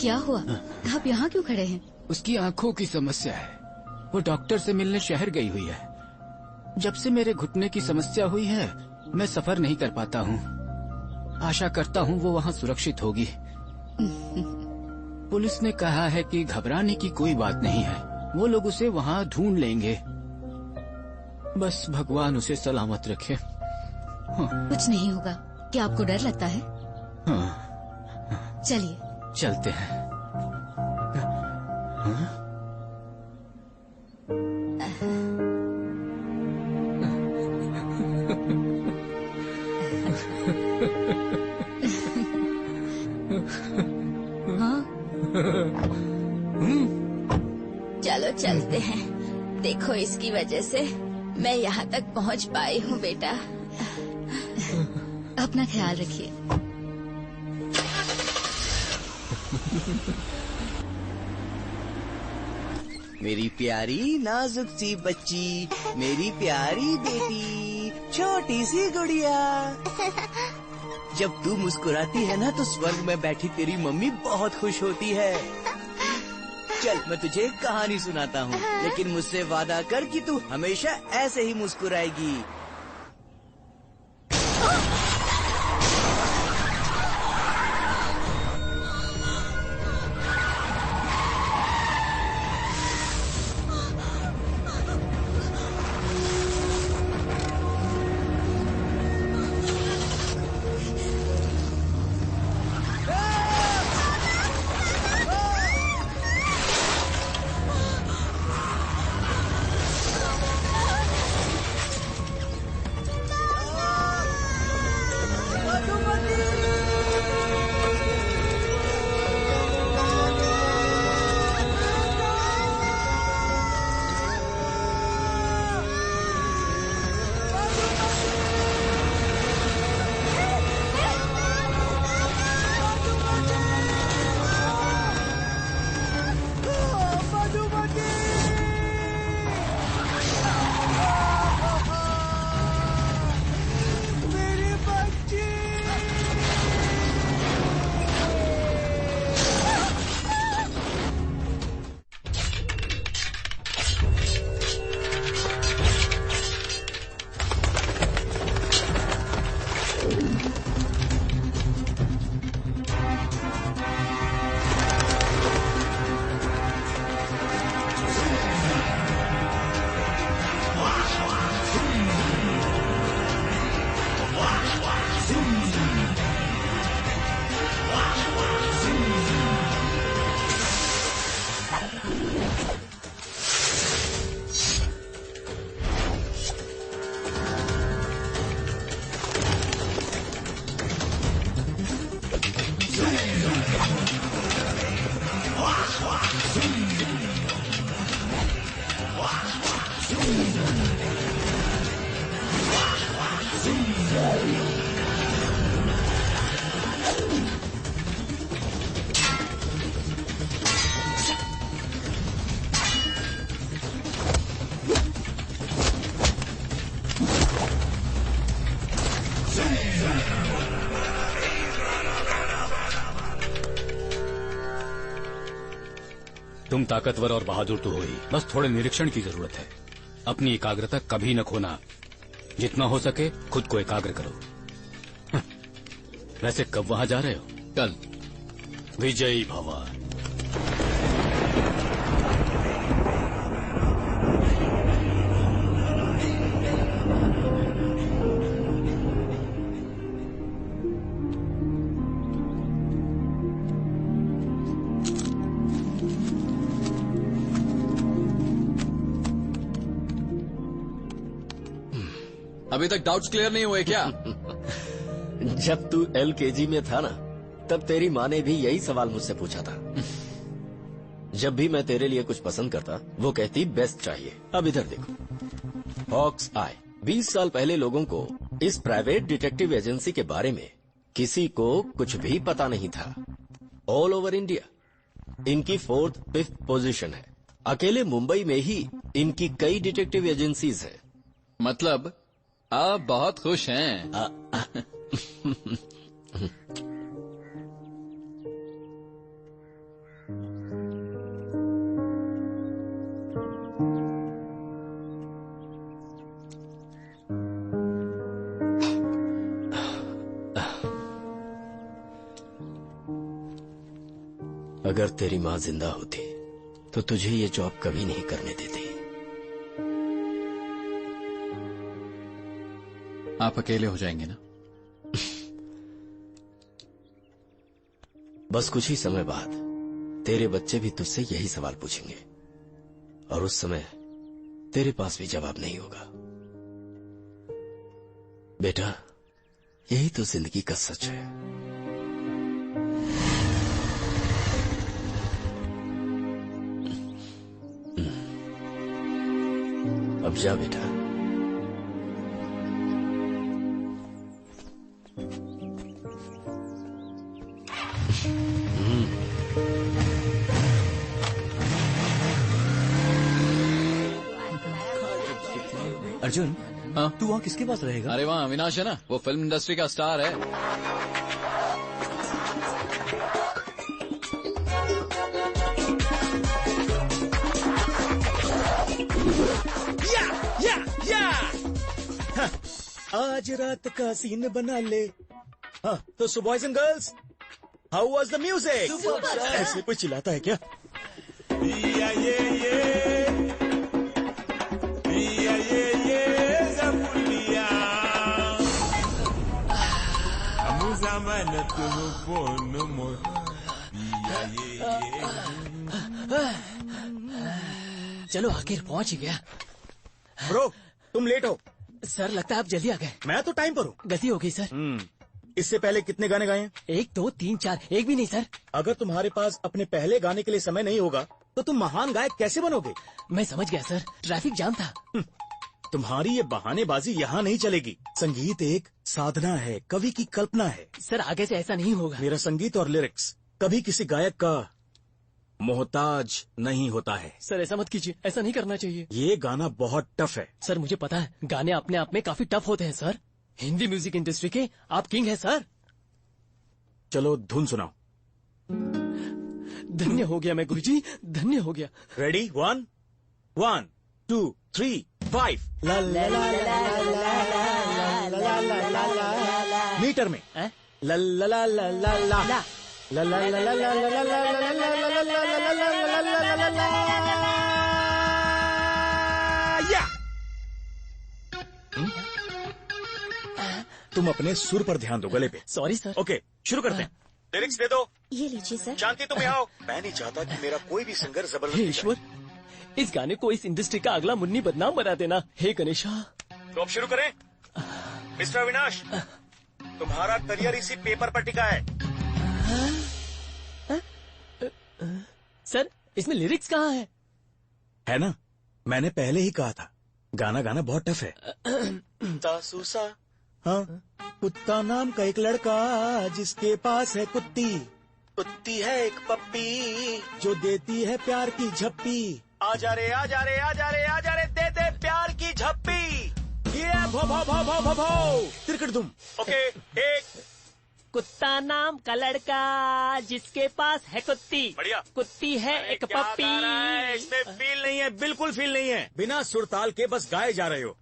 क्या हुआ? आप यहाँ क्यों खड़े हैं? उसकी आंखों की समस्या है। वो डॉक्टर से मिलने शहर गई हुई है। जब से मेरे घुटने की समस्या हुई है मैं सफर नहीं कर पाता हूँ। आशा करता हूँ वो वहाँ सुरक्षित होगी। पुलिस ने कहा है कि घबराने की कोई बात नहीं है, वो लोग उसे वहाँ ढूंढ लेंगे। बस भगवान उसे सलामत रखे। कुछ नहीं होगा। क्या आपको डर लगता है? चलिए चलते हैं। चलो चलते हैं। देखो इसकी वजह से मैं यहाँ तक पहुँच पाई हूँ बेटा। अपना ख्याल रखिए। मेरी प्यारी नाजुक सी बच्ची, मेरी प्यारी बेटी, छोटी सी गुड़िया। जब तू मुस्कुराती है ना तो स्वर्ग में बैठी तेरी मम्मी बहुत खुश होती है। चल मैं तुझे एक कहानी सुनाता हूँ, लेकिन मुझसे वादा कर कि तू हमेशा ऐसे ही मुस्कुराएगी। तुम ताकतवर और बहादुर तो हो ही, बस थोड़े निरीक्षण की जरूरत है। अपनी एकाग्रता कभी न खोना। जितना हो सके खुद को एकाग्र करो। वैसे कब वहां जा रहे हो? कल। विजयी भव। अभी तक डाउट्स क्लियर नहीं हुए क्या? जब तू LKG में था ना, तब तेरी माँ ने भी यही सवाल मुझसे पूछा था। जब भी मैं तेरे लिए कुछ पसंद करता, वो कहती बेस्ट चाहिए। अब इधर देखो, हॉक्स आई। 20 साल पहले लोगों को इस प्राइवेट डिटेक्टिव एजेंसी के बारे में किसी को कुछ भी पता नहीं था। ऑल ओवर इंडिया इनकी 4th 5th पोजीशन है। अकेले मुंबई में ही इनकी कई डिटेक्टिव एजेंसीज है। मतलब आप बहुत खुश हैं। अगर तेरी माँ जिंदा होती तो तुझे ये जॉब कभी नहीं करने देती। आप अकेले हो जाएंगे ना? बस कुछ ही समय बाद तेरे बच्चे भी तुझसे यही सवाल पूछेंगे और उस समय तेरे पास भी जवाब नहीं होगा। बेटा, यही तो जिंदगी का सच है। अब जा बेटा। अर्जुन, हाँ? तू वहाँ किसके पास रहेगा? अरे वहाँ अविनाश है ना, वो फिल्म इंडस्ट्री का स्टार है। या हाँ, आज रात का सीन बना ले। हाँ, तो so boys and girls, how was the music? ऐसे कोई चिल्लाता है क्या? चलो आखिर पहुंच ही गया। ब्रो, तुम लेट हो। सर लगता है आप जल्दी आ गए। मैं तो टाइम पर हूँ। गलती हो गई सर। इससे पहले कितने गाने गाए हैं? 1 2 3 4, एक भी नहीं सर। अगर तुम्हारे पास अपने पहले गाने के लिए समय नहीं होगा तो तुम महान गायक कैसे बनोगे? मैं समझ गया सर, ट्रैफिक जाम था। तुम्हारी ये बहानेबाजी यहाँ नहीं चलेगी। संगीत एक साधना है, कवि की कल्पना है। सर आगे से ऐसा नहीं होगा। मेरा संगीत और लिरिक्स कभी किसी गायक का मोहताज नहीं होता है। सर ऐसा मत कीजिए, ऐसा नहीं करना चाहिए। ये गाना बहुत टफ है। सर मुझे पता है, गाने अपने आप में काफी टफ होते हैं सर। हिंदी म्यूजिक इंडस्ट्री के आप किंग हैं सर। चलो धुन सुनाओ। धन्य हो गया मैं गुरुजी, धन्य हो गया। रेडी? 1 1 2 3 5। ला ला ला ला मीटर में। ला ला ला ला ला ला ला ला ला ला ला ला ला या। तुम अपने सुर पर ध्यान दो, गले पे। Sorry sir. ओके, शुरू करते हैं। लिरिक्स दे दो। ये लीजिए सर। शांति, तुम यहाँ आओ। मैं नहीं चाहता कि मेरा कोई भी सिंगर हे जबरदस्ती ईश्वर, इस गाने को इस इंडस्ट्री का अगला मुन्नी बदनाम बना देना। हे गणेशा। तो अब शुरू करें। मिस्टर अविनाश, तुम्हारा करियर इसी पेपर पर टिका है। सर इसमें लिरिक्स कहाँ है? है ना, मैंने पहले ही कहा था, गाना गाना बहुत टफ है। तासूसा, हाँ, कुत्ता नाम का एक लड़का जिसके पास है कुत्ती। कुत्ती है एक पप्पी जो देती है प्यार की झप्पी। आजा रे आजा रे आजा रे आजा रे, दे दे प्यार की झप्पी। ये भो भो भो भो भो भो तिरकट दुम। ओके, एक। कुत्ता नाम का लड़का जिसके पास है कुत्ती। बढ़िया। कुत्ती है एक क्या पप्पी। गा रहा है? इसमें फील नहीं है, बिल्कुल फील नहीं है। बिना सुर ताल के बस गाए जा रहे हो।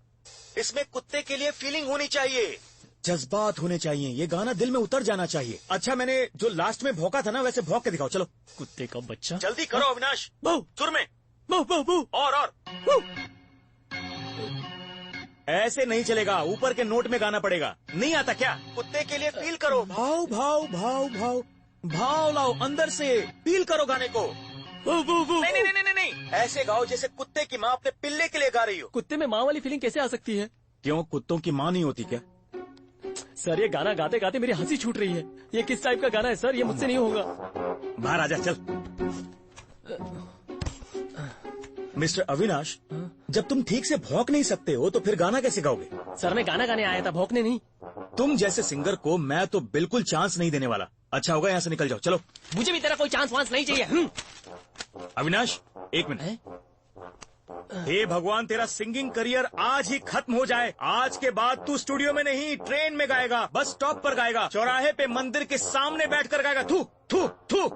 इसमें कुत्ते के लिए फीलिंग होनी चाहिए, जज्बात होने चाहिए। ये गाना दिल में उतर जाना चाहिए। अच्छा, मैंने जो लास्ट में भौंका था ना, वैसे भौंक के दिखाओ। चलो कुत्ते का बच्चा। जल्दी करो अविनाश। बहु सुर में। बहु बहु बहु। और ऐसे नहीं चलेगा, ऊपर के नोट में गाना पड़ेगा। नहीं आता क्या? कुत्ते के लिए फील करो। भाव भाव भाव भाव भाव लाओ अंदर से, फील करो गाने को। नहीं नहीं नहीं नहीं नहीं, ऐसे गाओ जैसे कुत्ते की माँ अपने पिल्ले के लिए गा रही हो। कुत्ते में माँ वाली फीलिंग कैसे आ सकती है? क्यों, कुत्तों की माँ नहीं होती क्या? सर ये गाना गाते गाते मेरी हंसी छूट रही है। ये किस टाइप का गाना है सर? ये मुझसे नहीं होगा। बाहर आजा, चल। मिस्टर अविनाश, जब तुम ठीक से भौंक नहीं सकते हो तो फिर गाना कैसे गाओगे? सर मैं गाना गाने आया था, भौंकने नहीं। तुम जैसे सिंगर को मैं तो बिल्कुल चांस नहीं देने वाला। अच्छा होगा यहाँ से निकल जाओ, चलो। मुझे भी तेरा कोई चांस वांस नहीं चाहिए। अविनाश, एक मिनट। हे भगवान, तेरा सिंगिंग करियर आज ही खत्म हो जाए। आज के बाद तू स्टूडियो में नहीं, ट्रेन में गाएगा, बस स्टॉप पर गाएगा, चौराहे पे मंदिर के सामने बैठकर गाएगा। थू थू थू।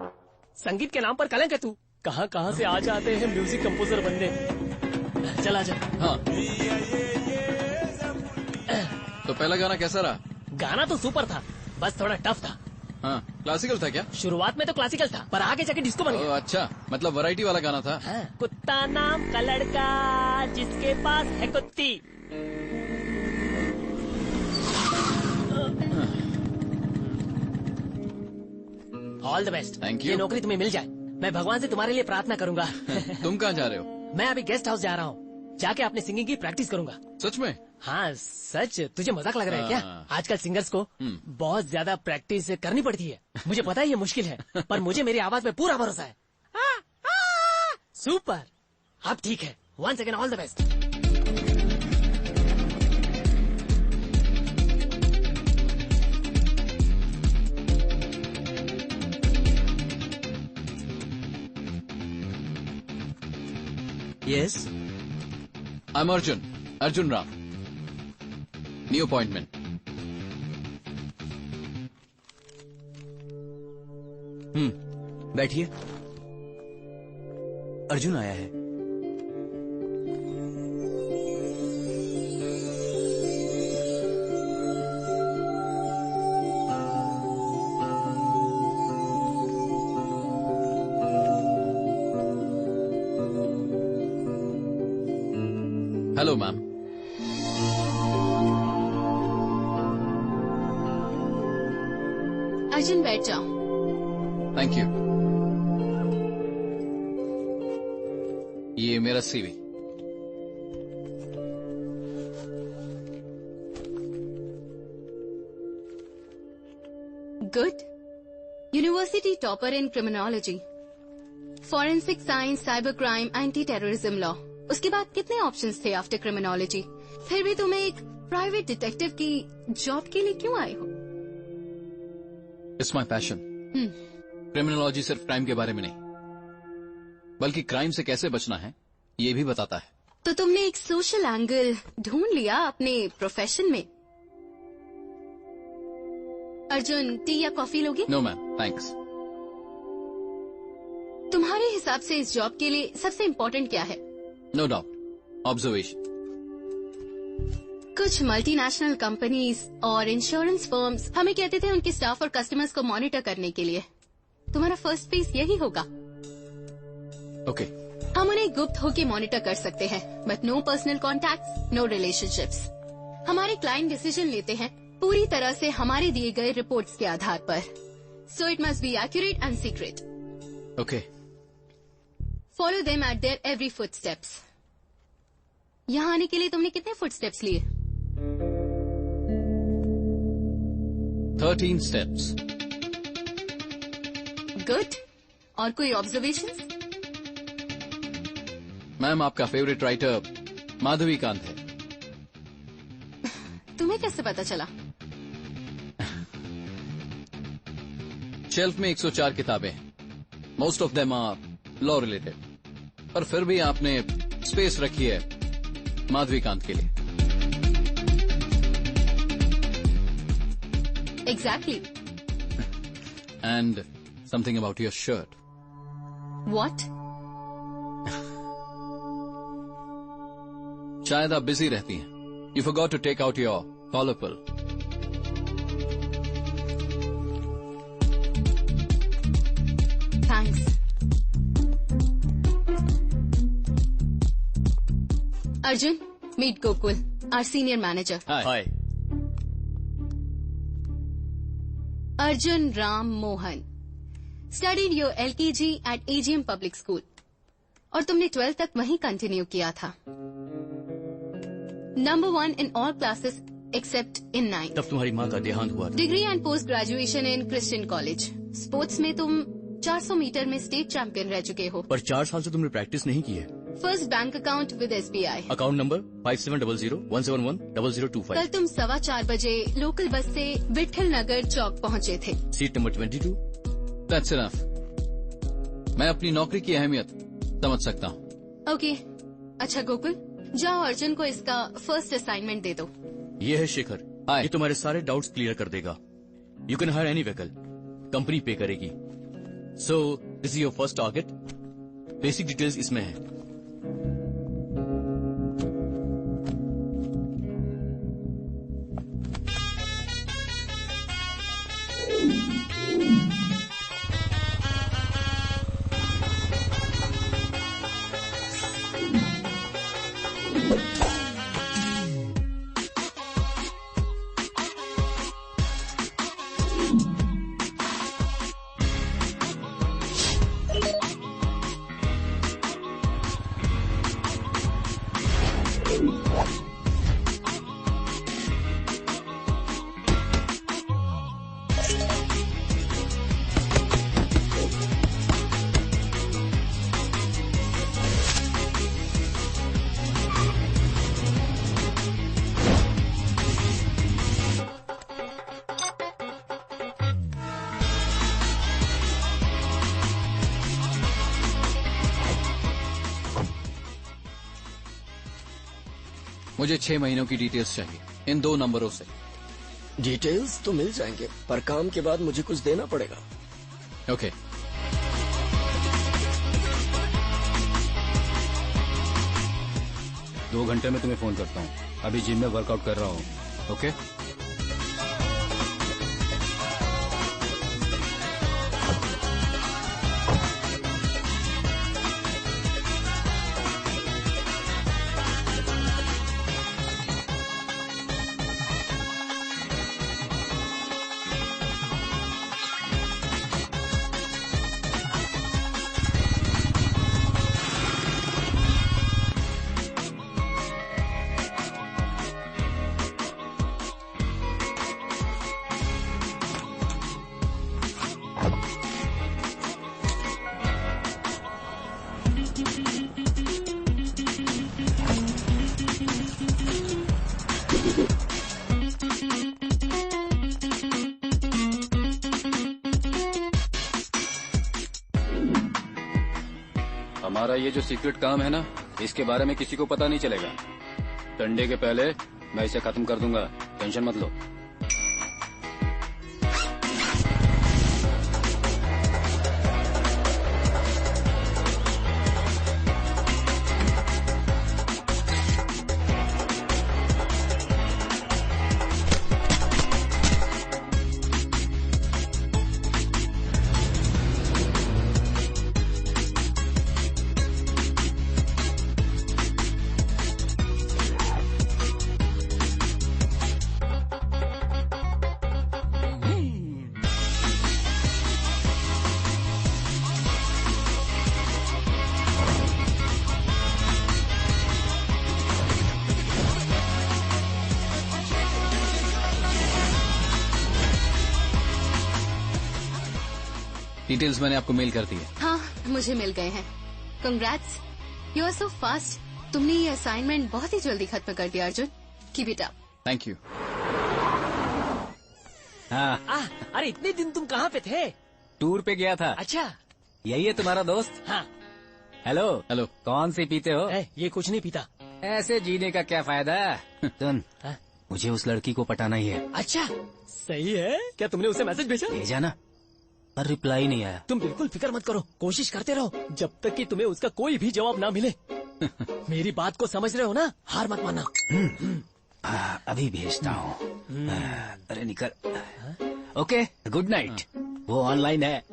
संगीत के नाम पर कलंक है तू। कहाँ कहाँ से आ जाते हैं म्यूजिक कंपोजर बनने। चला जा। हाँ। तो पहला गाना कैसा रहा? गाना तो सुपर था, बस थोड़ा टफ था। हाँ। क्लासिकल था क्या? शुरुआत में तो क्लासिकल था, पर आगे जाके डिस्को बन गया। अच्छा, मतलब वैरायटी वाला गाना था। हाँ। कुत्ता नाम का लड़का जिसके पास है कुत्ती। All the best. Thank you. ये नौकरी तुम्हें मिल जाए, मैं भगवान से तुम्हारे लिए प्रार्थना करूंगा। तुम कहाँ जा रहे हो? मैं अभी गेस्ट हाउस जा रहा हूँ, जाके अपने सिंगिंग की प्रैक्टिस करूंगा। सच में? हाँ सच। तुझे मजाक लग रहा है क्या? हाँ। आजकल सिंगर्स को बहुत ज्यादा प्रैक्टिस करनी पड़ती है। मुझे पता है ये मुश्किल है, पर मुझे मेरी आवाज में पूरा भरोसा है। सुपर, अब ठीक है। Once again all the best. Yes, I'm Arjun Ram. New appointment. बैठिए। अर्जुन आया है। Hello, ma'am. अर्जुन बैठ जाओ। Thank you. ये मेरा CV. Good. University topper in criminology, forensic science, cyber crime, anti terrorism law. उसके बाद कितने ऑप्शंस थे आफ्टर क्रिमिनोलॉजी? फिर भी तुम्हें एक प्राइवेट डिटेक्टिव की जॉब के लिए क्यों आए हो? It's my passion. क्रिमिनोलॉजी सिर्फ क्राइम के बारे में नहीं, बल्कि क्राइम से कैसे बचना है ये भी बताता है। तो तुमने एक सोशल एंगल ढूंढ लिया अपने प्रोफेशन में। अर्जुन, टी या कॉफी लोगे? No ma'am, thanks. तुम्हारे हिसाब से इस जॉब के लिए सबसे इम्पोर्टेंट क्या है? No doubt, observation. कुछ मल्टीनेशनल कंपनीज और इंश्योरेंस फर्म्स हमें कहते थे उनके स्टाफ और कस्टमर्स को मॉनिटर करने के लिए। तुम्हारा फर्स्ट पीस यही होगा। ओके। हम उन्हें गुप्त होके मॉनिटर कर सकते हैं, but no personal contacts, no relationships. हमारे क्लाइंट डिसीजन लेते हैं पूरी तरह से हमारे दिए गए रिपोर्ट्स के आधार पर। So it must be accurate and secret. Okay. Follow them at there every footsteps. यहाँ आने के लिए तुमने कितने फुटस्टेप्स लिए? 13 steps. गुड। और कोई ऑब्जर्वेशंस? मैम, आपका फेवरेट राइटर माधवी कांत है। तुम्हें कैसे पता चला? शेल्फ में 104 किताबें हैं। Most of them are law related, पर फिर भी आपने स्पेस रखी है माधवी कांत के लिए। Exactly. And something about your shirt. What? शायद आप बिजी रहती हैं। You forgot to take out your collar pull. Thanks. Arjun, meet Gokul, our senior manager. Hi. Arjun Ram Mohan, studied your LKG at AGM public school, और तुमने 12th तक वहीं कंटिन्यू किया था। Number 1 in all classes except in 9th। तब तुम्हारी माँ का देहांत हुआ था। Degree and post graduation in Christian college. Sports में तुम 400 मीटर में स्टेट चैंपियन रह चुके हो। पर 4 साल से तुमने प्रैक्टिस नहीं की है। First bank account with SBI। Account number 5700171025। कल तुम 4:15 बजे लोकल बस से विठल नगर चौक पहुंचे थे। Seat number 22। That's enough. मैं अपनी नौकरी की अहमियत समझ सकता हूँ। ओके। अच्छा गोकुल, जाओ अर्जुन को इसका फर्स्ट असाइनमेंट दे दो। ये है शेखर। हाय। ये तुम्हारे सारे डाउट्स क्लियर कर देगा। You can hire any vehicle, company पे करेगी। So this is your first target. Basic details इसमें है। मुझे 6 महीनों की डिटेल्स चाहिए इन 2 नंबरों से। डिटेल्स तो मिल जाएंगे, पर काम के बाद मुझे कुछ देना पड़ेगा। ओके। दो घंटे में तुम्हें फोन करता हूँ। अभी जिम में वर्कआउट कर रहा हूँ। ओके। हमारा ये जो सीक्रेट काम है ना, इसके बारे में किसी को पता नहीं चलेगा। संडे के पहले मैं इसे खत्म कर दूंगा, टेंशन मत लो। डिटेल्स मैंने आपको मेल कर दी है। हाँ, मुझे मिल गए हैं। Congrats, you are so fast. तुमने ये असाइनमेंट बहुत ही जल्दी खत्म कर दिया Arjun. Keep it up. Thank you. हाँ, अरे इतने दिन तुम कहाँ पे थे? टूर पे गया था। अच्छा। यही है तुम्हारा दोस्त? हाँ। हेलो। हेलो। कौन सी पीते हो? ये कुछ नहीं पीता। ऐसे जीने का क्या फायदा? सुन, हाँ? मुझे उस लड़की को पटाना ही है। अच्छा, सही है। क्या तुमने उसे मैसेज भेजा? भेजा ना, पर रिप्लाई नहीं आया। तुम बिल्कुल फिक्र मत करो, कोशिश करते रहो जब तक कि तुम्हें उसका कोई भी जवाब ना मिले। मेरी बात को समझ रहे हो ना? हार मत मानना। अभी भेजता हूँ। अरे निकल। Okay, good night. वो ऑनलाइन है।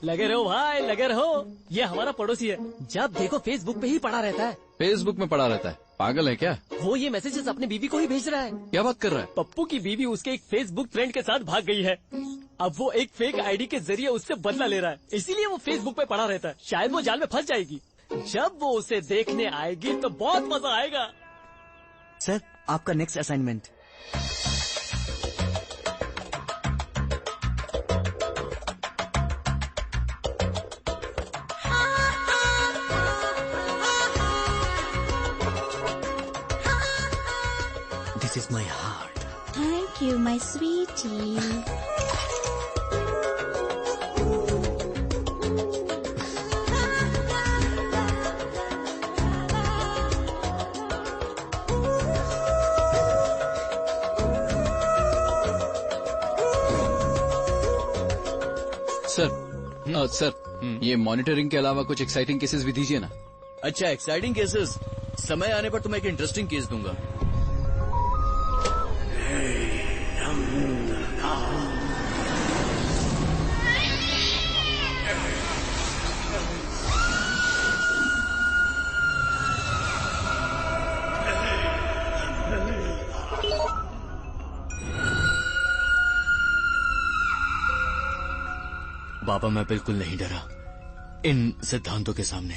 लगे रहो भाई, लगे रहो। ये हमारा पड़ोसी है, जब देखो फेसबुक पे ही पड़ा रहता है। फेसबुक में पड़ा रहता है? पागल है क्या? वो ये मैसेजेस अपनी बीवी को ही भेज रहा है। क्या बात कर रहा है? पप्पू की बीवी उसके एक फेसबुक फ्रेंड के साथ भाग गई है। अब वो एक फेक आईडी के जरिए उससे बदला ले रहा है, इसीलिए वो फेसबुक पे पड़ा रहता है। शायद वो जाल में फंस जाएगी। जब वो उसे देखने आएगी तो बहुत मजा आएगा। सर, आपका next assignment. This is my heart. Thank you, my sweetie. Sir, ये मॉनिटरिंग के अलावा कुछ एक्साइटिंग केसेस भी दीजिए ना। अच्छा, एक्साइटिंग केसेस। समय आने पर तुम्हें एक इंटरेस्टिंग केस दूंगा। बाबा, मैं बिल्कुल नहीं डरा इन सिद्धांतों के सामने।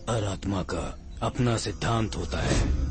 हर आत्मा का अपना सिद्धांत होता है।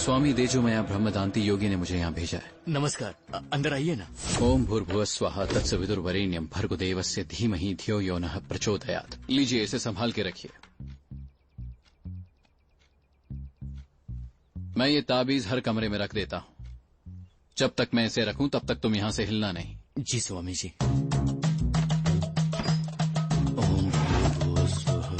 स्वामी देजोमया ब्रह्मदांती योगी ने मुझे यहाँ भेजा है। नमस्कार, अंदर आइए ना। ओम भूर्भुवः स्वः तत्सवितुर्वरेण्यं भर्गोदेवस्य धीमहि धियो यो नः प्रचोदयात्। लीजिए, इसे संभाल के रखिए। मैं ये ताबीज हर कमरे में रख देता हूँ। जब तक मैं इसे रखूं तब तक तुम यहाँ से हिलना नहीं। जी स्वामी जी। ओम भूर्भुवः स्वः।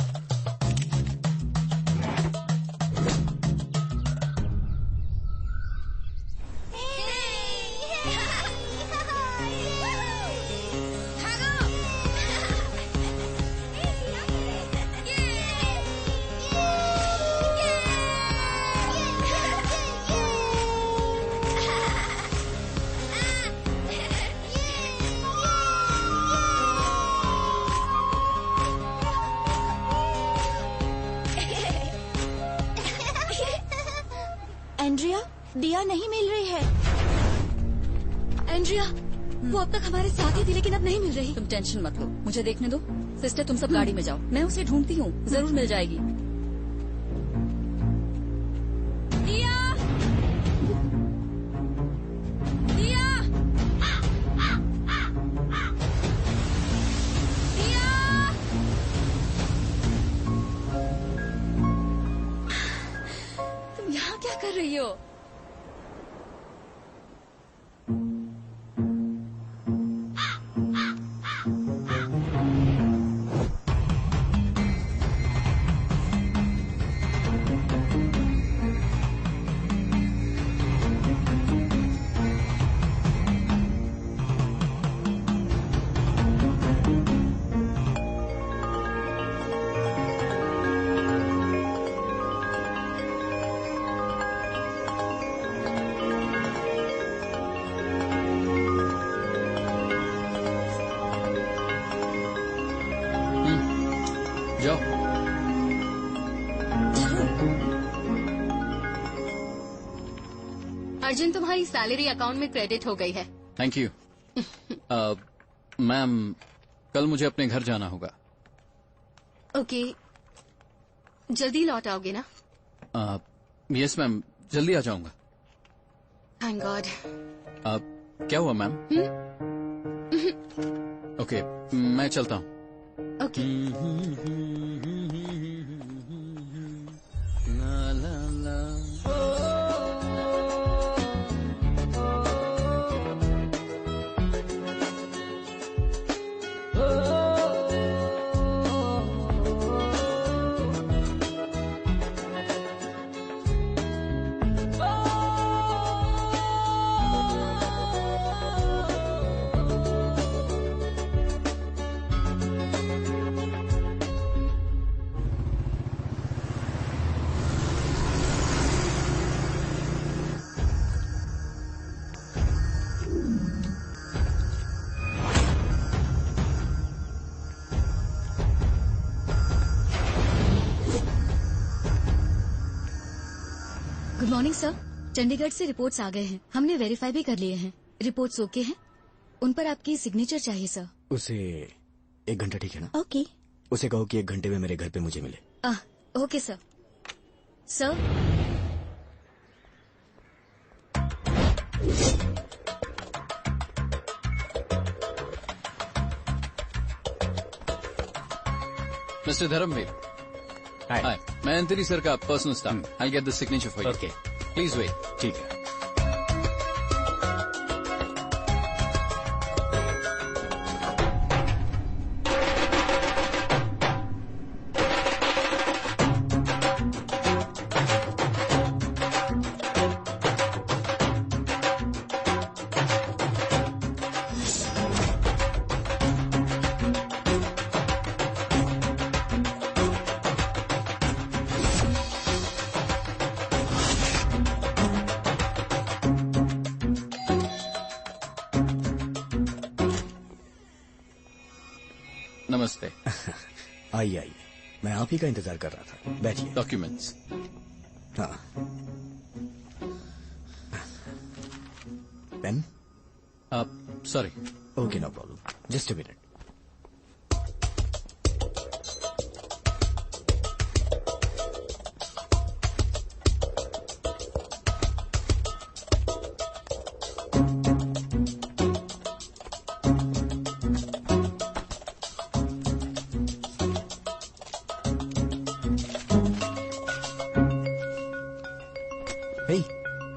एंड्रिया, दिया नहीं मिल रही है। एंड्रिया, वो अब तक हमारे साथ ही थी लेकिन अब नहीं मिल रही। तुम टेंशन मत लो, मुझे देखने दो। सिस्टर, तुम सब गाड़ी में जाओ, मैं उसे ढूंढती हूँ, जरूर मिल जाएगी। दिया! दिया! दिया! तुम यहाँ क्या कर रही हो? जाओ। अर्जुन, तुम्हारी सैलरी अकाउंट में क्रेडिट हो गई है। Thank you. मैम, कल मुझे अपने घर जाना होगा। ओके, जल्दी लौट आओगे ना? यस मैम, जल्दी आ जाऊंगा। Thank God. क्या हुआ मैम? ओके, मैं चलता हूँ। Okay. Good morning sir, Chandigarh से रिपोर्ट्स आ गए हैं, हमने वेरीफाई भी कर लिए हैं। रिपोर्ट्स ओके हैं, उन पर आपकी सिग्नेचर चाहिए सर। उसे 1 घंटा ठीक है ना? ओके। उसे कहो कि 1 घंटे में मेरे घर पे मुझे मिले। Okay sir. Sir, mister Dharamvir. Hi, मैं अंतरी सर का personal staff. I get the signature for you. Okay, please wait. ठीक है। नमस्ते। आइए आइए, मैं आप ही का इंतजार कर रहा था। बैठिए। डॉक्यूमेंट्स। हाँ। Pen? Sorry. Okay, no problem, just a minute.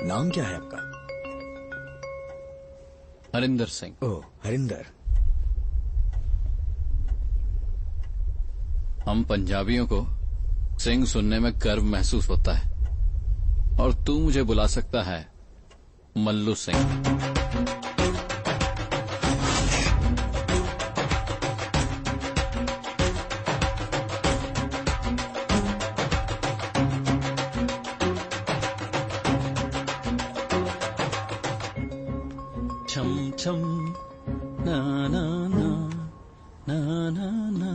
नाम क्या है आपका? हरिंदर सिंह। ओह, हरिंदर। हम पंजाबियों को सिंह सुनने में गर्व महसूस होता है और तू मुझे बुला सकता है मल्लू सिंह। छम छम ना ना ना ना ना ना।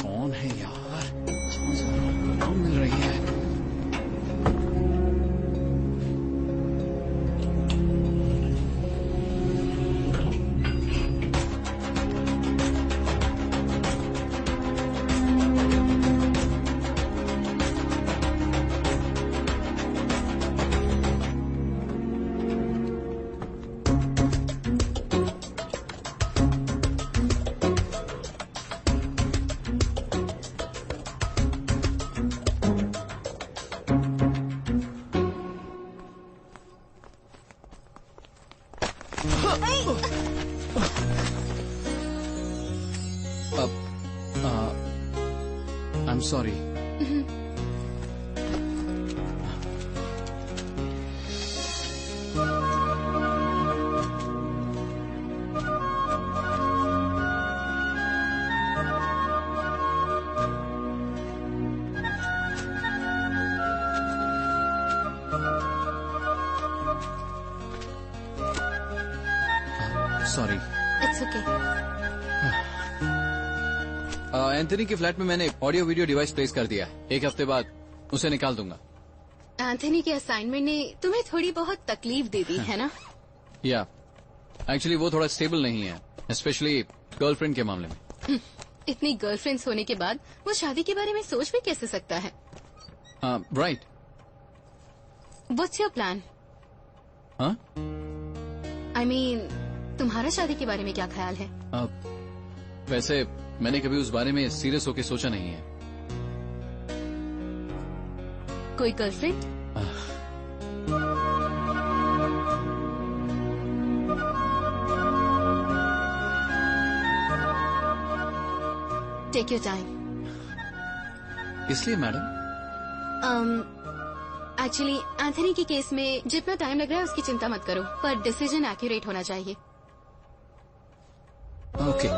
कौन है यार? कौन मिल रही है? I'm sorry. Sorry. It's okay. Anthony के फ्लैट में मैंने ऑडियो वीडियो डिवाइस प्लेस कर दिया है। एक हफ्ते बाद उसे निकाल दूंगा। एंथनी के असाइनमेंट ने तुम्हें थोड़ी बहुत तकलीफ दे दी है ना? या एक्चुअली वो थोड़ा स्टेबल नहीं है, स्पेशली गर्लफ्रेंड के मामले में। इतनी गर्लफ्रेंड्स होने के बाद वो शादी के बारे में सोच भी कैसे सकता है? राइट। What's your plan? हाँ? आई मीन तुम्हारा शादी के बारे में क्या ख्याल है? वैसे मैंने कभी उस बारे में सीरियस होके सोचा नहीं है। कोई गर्लफ्रेंड? Take your time. इसलिए मैडम? एक्चुअली एंथनी के केस में जितना टाइम लग रहा है उसकी चिंता मत करो, पर डिसीजन एक्यूरेट होना चाहिए। ओके।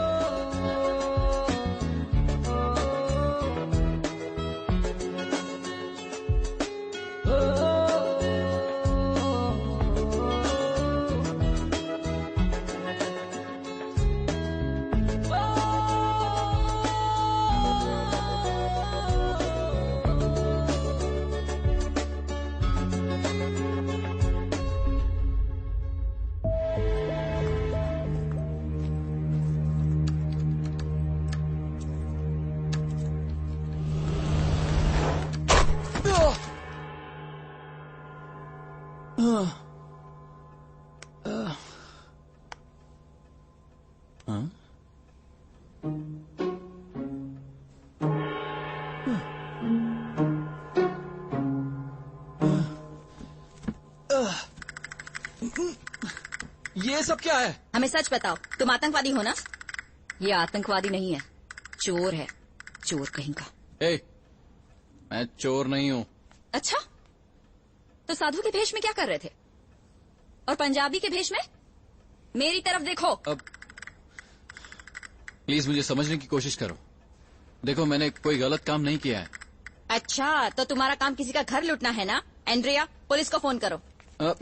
ये सब क्या है? हमें सच बताओ, तुम आतंकवादी हो ना? ये आतंकवादी नहीं है, चोर है, चोर कहीं का। मैं चोर नहीं हूँ। अच्छा, तो साधु के भेष में क्या कर रहे थे? और पंजाबी के भेष में? मेरी तरफ देखो। अब प्लीज मुझे समझने की कोशिश करो। देखो, मैंने कोई गलत काम नहीं किया है। अच्छा, तो तुम्हारा काम किसी का घर लूटना है ना? एंड्रिया, पुलिस को फोन करो।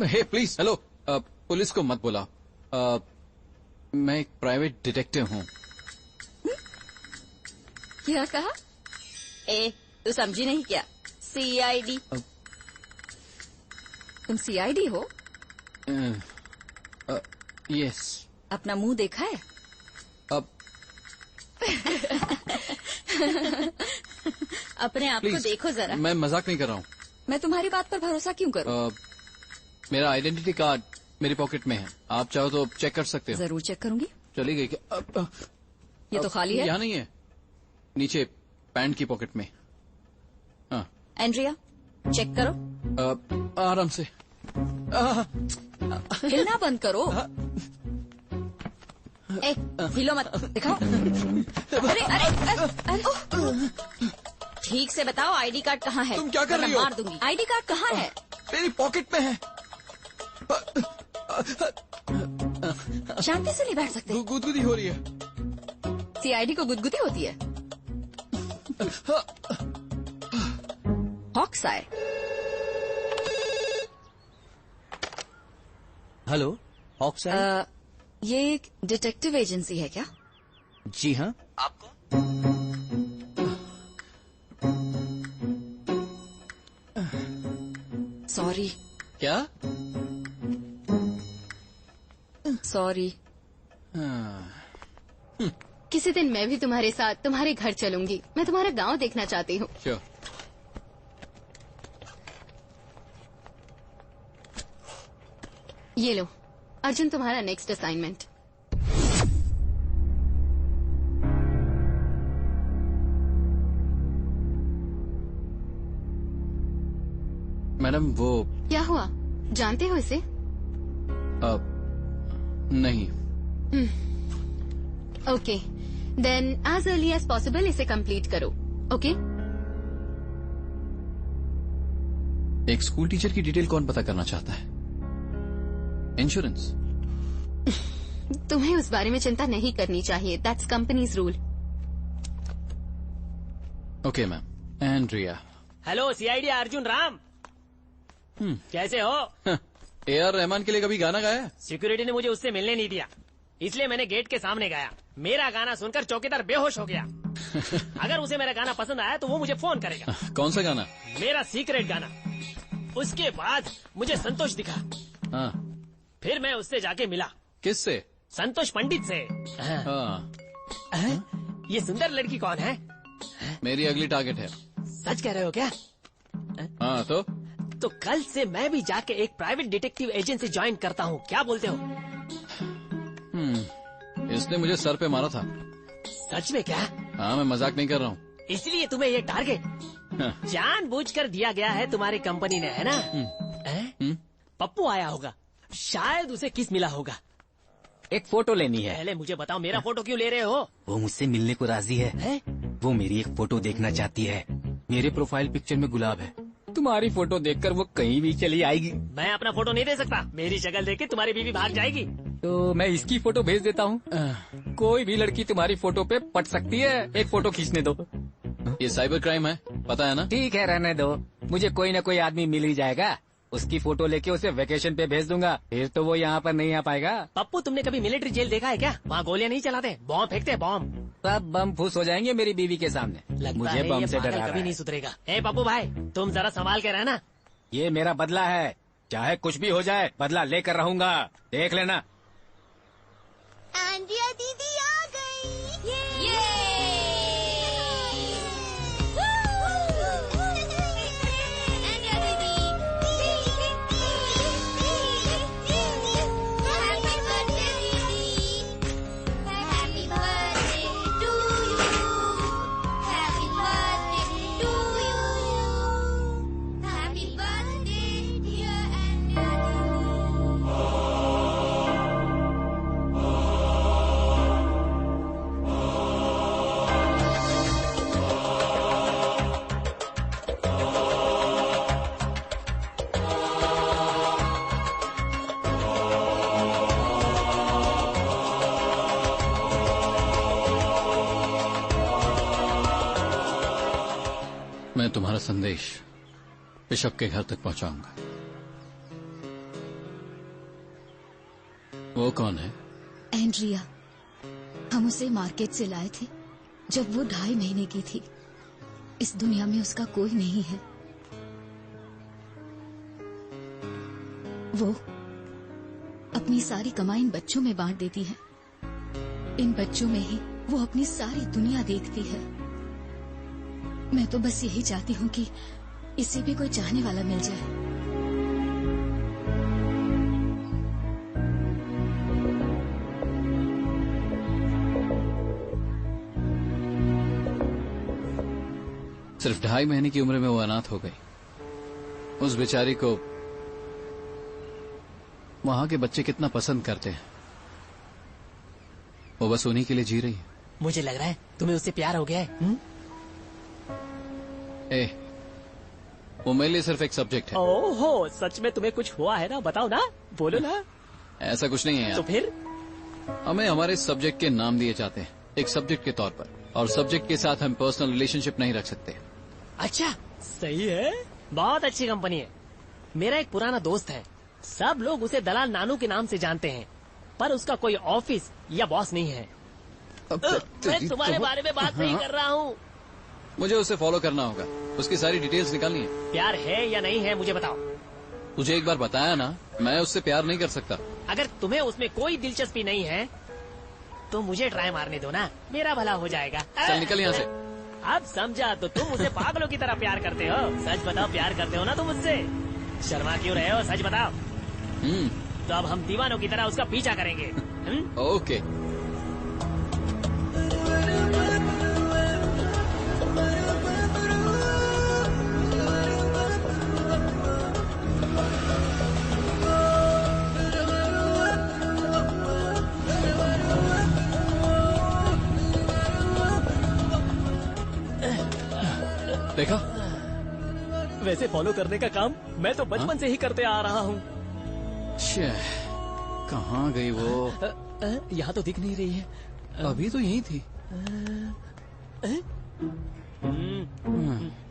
हे प्लीज, हेलो, पुलिस को मत बुलाओ। मैं एक प्राइवेट डिटेक्टिव हूँ। क्या कहा? ए, तू समझी नहीं क्या? CID। तुम CID हो? यस। अपना मुंह देखा है? अब अपने आप को देखो जरा। मैं मजाक नहीं कर रहा हूँ। मैं तुम्हारी बात पर भरोसा क्यों करूँ? मेरा आइडेंटिटी कार्ड मेरी पॉकेट में है, आप चाहो तो चेक कर सकते हो। जरूर चेक करूंगी। चली गई क्या? ये तो खाली है। यहाँ नहीं है, नीचे पैंट की पॉकेट में। हाँ। एंड्रिया, चेक करो। आराम से। हिलना बंद करो। ए, हिलो मत, दिखाओ। अरे अरे अरे, ठीक से बताओ आईडी कार्ड कहाँ है? तुम क्या कर रही हो? मार दूंगी। आईडी कार्ड कहाँ है? मेरी पॉकेट में है। शांति से नहीं बैठ सकते? गुदगुदी हो रही है। CID को गुदगुदी होती है? हॉक्साई। हेलो, हॉक्साई। ये एक डिटेक्टिव एजेंसी है क्या? जी हाँ। आपको सॉरी। क्या? सॉरी। किसी दिन मैं भी तुम्हारे साथ तुम्हारे घर चलूंगी। मैं तुम्हारा गांव देखना चाहती हूँ। Sure. ये लो अर्जुन, तुम्हारा नेक्स्ट असाइनमेंट। मैडम वो क्या हुआ, जानते हो इसे? नहीं। Okay, then as early as possible इसे कंप्लीट करो। ओके? एक स्कूल टीचर की डिटेल कौन पता करना चाहता है? इंश्योरेंस। तुम्हें उस बारे में चिंता नहीं करनी चाहिए। That's companies rule. Okay ma'am. Andrea. Hello, CID Arjun Ram. कैसे हो? AR रहमान के लिए कभी गाना गाया? सिक्योरिटी ने मुझे उससे मिलने नहीं दिया, इसलिए मैंने गेट के सामने गाया। मेरा गाना सुनकर चौकीदार बेहोश हो गया। अगर उसे मेरा गाना पसंद आया तो वो मुझे फोन करेगा। कौन सा गाना? मेरा सीक्रेट गाना। उसके बाद मुझे संतोष दिखा। हाँ। फिर मैं उससे जाके मिला। किससे? संतोष पंडित से। हाँ। ये सुंदर लड़की कौन है? मेरी अगली टारगेट है। सच कह रहे हो क्या? हाँ तो कल से मैं भी जाके एक प्राइवेट डिटेक्टिव एजेंसी ज्वाइन करता हूँ, क्या बोलते हो? इसने मुझे सर पे मारा था। सच में क्या? हाँ, मैं मजाक नहीं कर रहा हूँ। इसलिए तुम्हें ये टारगेट जानबूझकर दिया गया है तुम्हारी कंपनी ने, है ना? पप्पू आया होगा, शायद उसे किस मिला होगा। एक फोटो लेनी है। पहले मुझे बताओ, मेरा फोटो क्यों ले रहे हो? वो मुझसे मिलने को राजी है? वो मेरी एक फोटो देखना चाहती है। मेरे प्रोफाइल पिक्चर में गुलाब है। तुम्हारी फोटो देखकर वो कहीं भी चली आएगी। मैं अपना फोटो नहीं दे सकता। मेरी शक्ल देख के तुम्हारी बीवी भाग जाएगी। तो मैं इसकी फोटो भेज देता हूँ। कोई भी लड़की तुम्हारी फोटो पे पट सकती है। एक फोटो खींचने दो। ये साइबर क्राइम है, पता है ना? ठीक है, रहने दो। मुझे कोई न कोई आदमी मिल ही जाएगा। उसकी फोटो लेके उसे वेकेशन पे भेज दूंगा, फिर तो वो यहाँ पर नहीं आ पाएगा। पप्पू, तुमने कभी मिलिट्री जेल देखा है क्या? वहाँ गोलियां नहीं चलाते, बॉम्ब फेंकते, बॉम्ब। सब बम फूस हो जाएंगे मेरी बीवी के सामने। मुझे बम से डरा कभी नहीं सुधरेगा। ए पप्पू भाई, तुम जरा संभाल के रहना। ये मेरा बदला है, चाहे कुछ भी हो जाए बदला लेकर रहूंगा, देख लेना। एंड्रिया दीदी आ गई। मैं तुम्हारा संदेश बिशप के घर तक पहुंचाऊंगा। वो कौन है? एंड्रिया। हम उसे मार्केट से लाए थे जब वो 2.5 महीने की थी। इस दुनिया में उसका कोई नहीं है। वो अपनी सारी कमाई इन बच्चों में बांट देती है। इन बच्चों में ही वो अपनी सारी दुनिया देखती है। मैं तो बस यही चाहती हूँ कि इसे भी कोई चाहने वाला मिल जाए। सिर्फ 2.5 महीने की उम्र में वो अनाथ हो गई। उस बेचारी को वहां के बच्चे कितना पसंद करते हैं। वो बस उन्हीं के लिए जी रही है। मुझे लग रहा है तुम्हें उससे प्यार हो गया है। वो मेरे लिए सिर्फ एक सब्जेक्ट है। ओहो, सच में तुम्हें कुछ हुआ है ना? बताओ ना, बोलो ना। ऐसा कुछ नहीं है यार। तो फिर हमें हमारे सब्जेक्ट के नाम दिए जाते हैं एक सब्जेक्ट के तौर पर, और सब्जेक्ट के साथ हम पर्सनल रिलेशनशिप नहीं रख सकते। अच्छा, सही है। बहुत अच्छी कंपनी है। मेरा एक पुराना दोस्त है, सब लोग उसे दलाल नानू के नाम से जानते हैं, पर उसका कोई ऑफिस या बॉस नहीं है। मैं तुम्हारे बारे में बात नहीं कर रहा हूँ। मुझे उसे फॉलो करना होगा, उसकी सारी डिटेल्स निकालनी है। प्यार है या नहीं है मुझे बताओ। तुझे एक बार बताया ना, मैं उससे प्यार नहीं कर सकता। अगर तुम्हें उसमें कोई दिलचस्पी नहीं है तो मुझे ट्राई मारने दो ना, मेरा भला हो जाएगा। चल निकल यहाँ से। अब समझा, तो तुम उसे पागलों की तरह प्यार करते हो। सच बताओ, प्यार करते हो ना तुम उससे? शर्मा क्यों रहे हो, सच बताओ। तो अब हम दीवानों की तरह उसका पीछा करेंगे। ओके। देखा? वैसे फॉलो करने का काम मैं तो बचपन से ही करते आ रहा हूँ। कहाँ गई वो? यहाँ तो दिख नहीं रही है। अभी तो यही थी।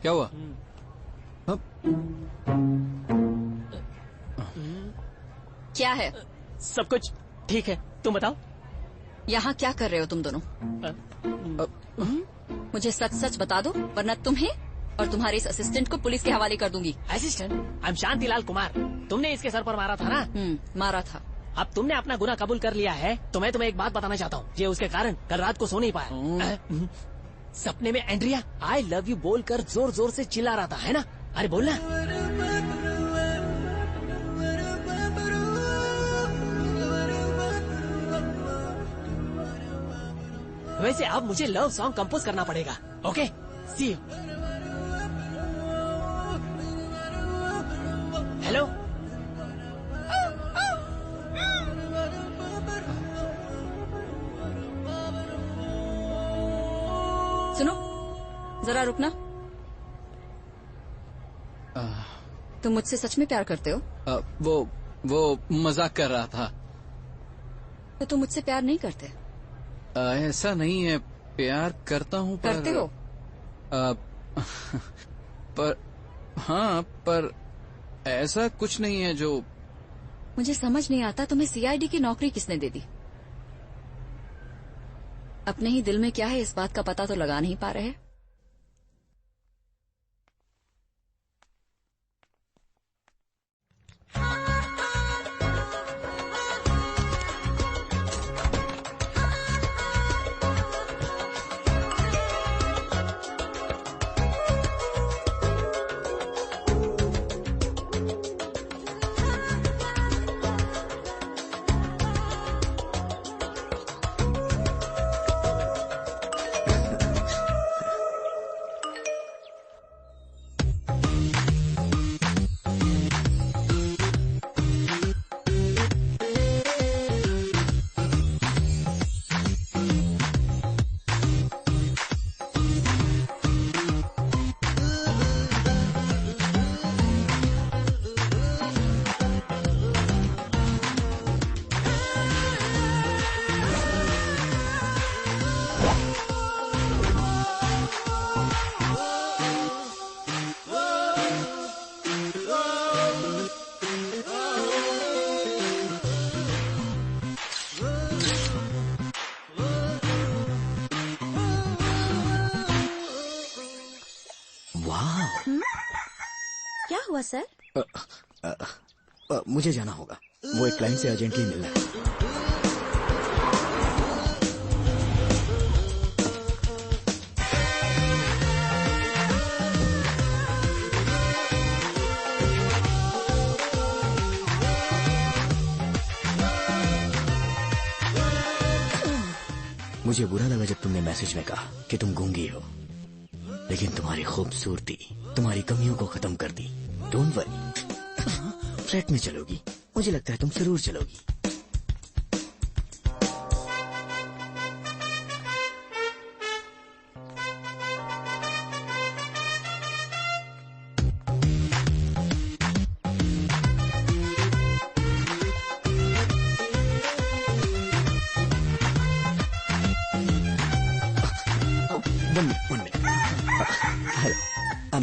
क्या हुआ? क्या है? सब कुछ ठीक है, तुम बताओ। यहाँ क्या कर रहे हो तुम दोनों? मुझे सच सच बता दो, वरना तुम्हें और तुम्हारे इस असिस्टेंट को पुलिस के हवाले कर दूंगी। Assistant? I am Shantilal Kumar. तुमने इसके सर पर मारा था ना? मारा था। अब तुमने अपना गुनाह कबूल कर लिया है, तो मैं तुम्हें एक बात बताना चाहता हूँ। ये उसके कारण कल रात को सो नहीं पाया। सपने में एंड्रिया आई लव यू बोलकर जोर जोर से चिल्ला रहा था, है ना? अरे बोलना। वैसे अब मुझे लव सॉन्ग कंपोज करना पड़ेगा। Okay, C you. हेलो, सुनो, जरा रुकना। तुम मुझसे सच में प्यार करते हो? वो मजाक कर रहा था। तो तुम मुझसे प्यार नहीं करते? ऐसा नहीं है, प्यार करता हूँ। करते हो? पर हाँ, पर ऐसा कुछ नहीं है जो। मुझे समझ नहीं आता, तुम्हें सीआईडी की नौकरी किसने दे दी? अपने ही दिल में क्या है इस बात का पता तो लगा नहीं पा रहे। हुआ सर? मुझे जाना होगा, वो एक क्लाइंट से अर्जेंटली मिलना है। मुझे बुरा लगा जब तुमने मैसेज में कहा कि तुम गूंगी हो, लेकिन तुम्हारी खूबसूरती तुम्हारी कमियों को खत्म कर दी। डोंट वरी, फ्लैट में चलोगी, मुझे लगता है तुम जरूर चलोगी।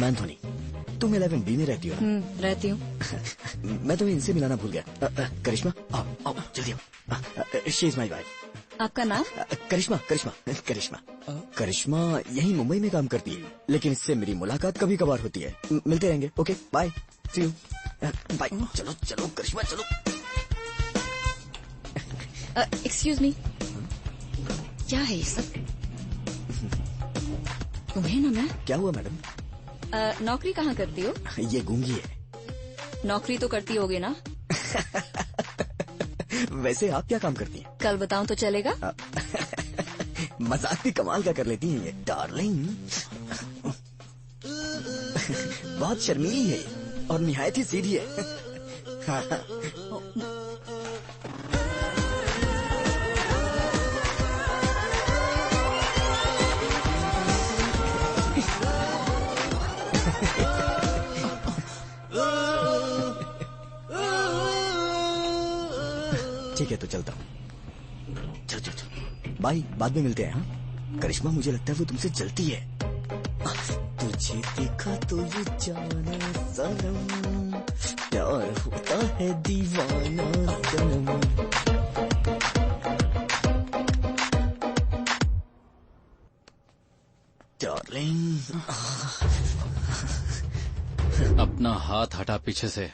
एंथोनी, तुम 11B में रहती हो ना? रहती हूँ। मैं तुम्हें इनसे मिलाना भूल गया। करिश्मा, आओ आओ जल्दी आओ। She is my wife. आपका नाम? करिश्मा करिश्मा करिश्मा करिश्मा यही मुंबई में काम करती है, लेकिन इससे मेरी मुलाकात कभी कभार होती है। मिलते रहेंगे। Okay bye, see you, bye. चलो चलो करिश्मा चलो। एक्सक्यूज मी, क्या है ये सब? तुम्हें ना मैं। क्या हुआ मैडम? नौकरी कहाँ करती हो? ये गूंगी है। नौकरी तो करती होगे ना? वैसे आप क्या काम करती हैं? कल बताऊं तो चलेगा? मजाक भी कमाल का कर लेती हैं ये डार्लिंग। बहुत शर्मीली है और निहायत ही सीधी है। ठीक है तो चलता हूँ। चल चल चल बाय, बाद में मिलते हैं। हाँ करिश्मा, मुझे लगता है वो तुमसे जलती है। तुझे देखा तो ये जाना सनम, प्यार होता है दीवाना सनम। डार्लिंग, अपना हाथ हटा पीछे से।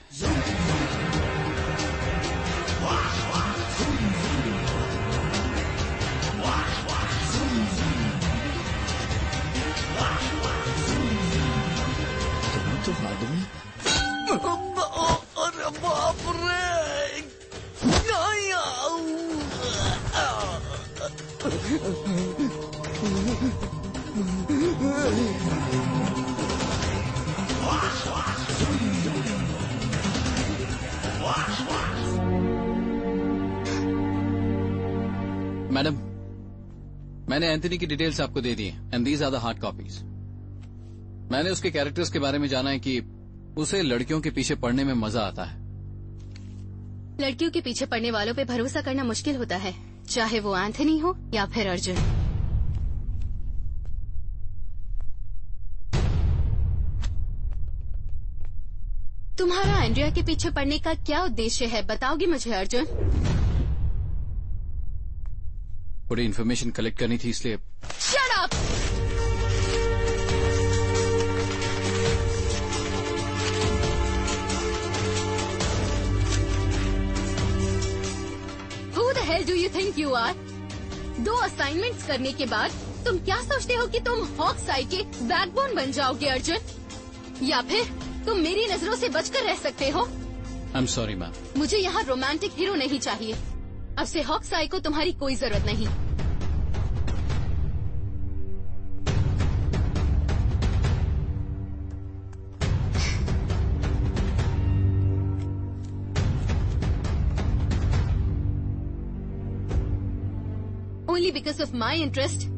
तो आदमी, अरे बाप रे, मैडम, मैंने एंथनी की डिटेल्स आपको दे दी and these are the hard copies. मैंने उसके कैरेक्टर्स के बारे में जाना है कि उसे लड़कियों के पीछे पड़ने में मजा आता है। लड़कियों के पीछे पड़ने वालों पे भरोसा करना मुश्किल होता है, चाहे वो एंथनी हो या फिर अर्जुन। तुम्हारा एंड्रिया के पीछे पड़ने का क्या उद्देश्य है, बताओगे मुझे अर्जुन? थोड़ी इन्फॉर्मेशन कलेक्ट करनी थी इसलिए। Shut up! Who the hell do you think you are? 2 assignments करने के बाद तुम क्या सोचते हो कि तुम हॉक्स-आई के बैकबोन बन जाओगे अर्जुन? या फिर तुम मेरी नजरों से बचकर रह सकते हो? I'm sorry ma'am. मुझे यहाँ रोमांटिक हीरो नहीं चाहिए। अब से हॉक्स-आई को तुम्हारी कोई जरूरत नहीं। Only because of my interest,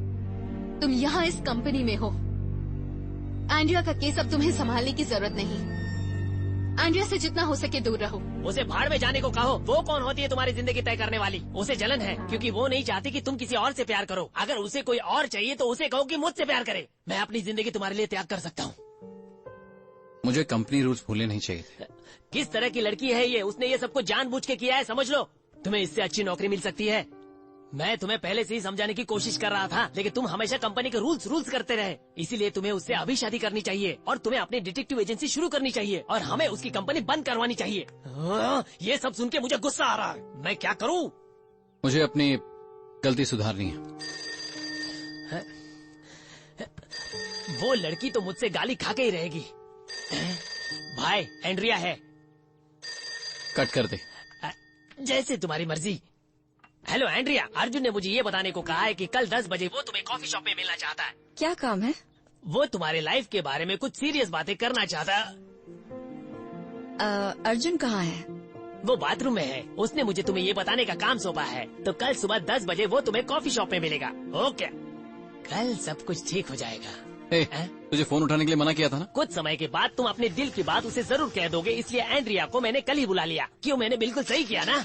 तुम यहाँ इस कंपनी में हो। एंड्रिया का केस अब तुम्हें संभालने की जरूरत नहीं। एंड्रिया से जितना हो सके दूर रहो। उसे भाड़ में जाने को कहो। वो कौन होती है तुम्हारी जिंदगी तय करने वाली? उसे जलन है क्योंकि वो नहीं चाहती कि तुम किसी और से प्यार करो। अगर उसे कोई और चाहिए तो उसे कहो कि मुझसे प्यार करे। मैं अपनी जिंदगी तुम्हारे लिए त्याग कर सकता हूँ। मुझे कंपनी रूल्स भूलने नहीं चाहिए थे। किस तरह की लड़की है ये? उसने ये सब कुछ जानबूझ के किया है, समझ लो। तुम्हें इससे अच्छी नौकरी मिल सकती है। मैं तुम्हें पहले से ही समझाने की कोशिश कर रहा था, लेकिन तुम हमेशा कंपनी के रूल्स करते रहे। इसीलिए तुम्हें उससे अभी शादी करनी चाहिए और तुम्हें अपनी डिटेक्टिव एजेंसी शुरू करनी चाहिए और हमें उसकी कंपनी बंद करवानी चाहिए। ये सब सुन के मुझे गुस्सा आ रहा है। मैं क्या करूं? मुझे अपनी गलती सुधारनी है। वो लड़की तो मुझसे गाली खा के ही रहेगी। भाई एंड्रिया है। कट कर दे। जैसे तुम्हारी मर्जी। हेलो एंड्रिया, अर्जुन ने मुझे ये बताने को कहा है कि कल 10 बजे वो तुम्हें कॉफी शॉप में मिलना चाहता है। क्या काम है? वो तुम्हारे लाइफ के बारे में कुछ सीरियस बातें करना चाहता है। अर्जुन कहाँ है? वो बाथरूम में है। उसने मुझे तुम्हें ये बताने का काम सौंपा है, तो कल सुबह 10 बजे वो तुम्हें कॉफी शॉप में मिलेगा। ओके, कल सब कुछ ठीक हो जाएगा। तुझे फोन उठाने के लिए मना किया था ना? कुछ समय के बाद तुम अपने दिल की बात उसे जरूर कह दोगे, इसलिए एंड्रिया को मैंने कल ही बुला लिया। क्यों, मैंने बिल्कुल सही किया ना?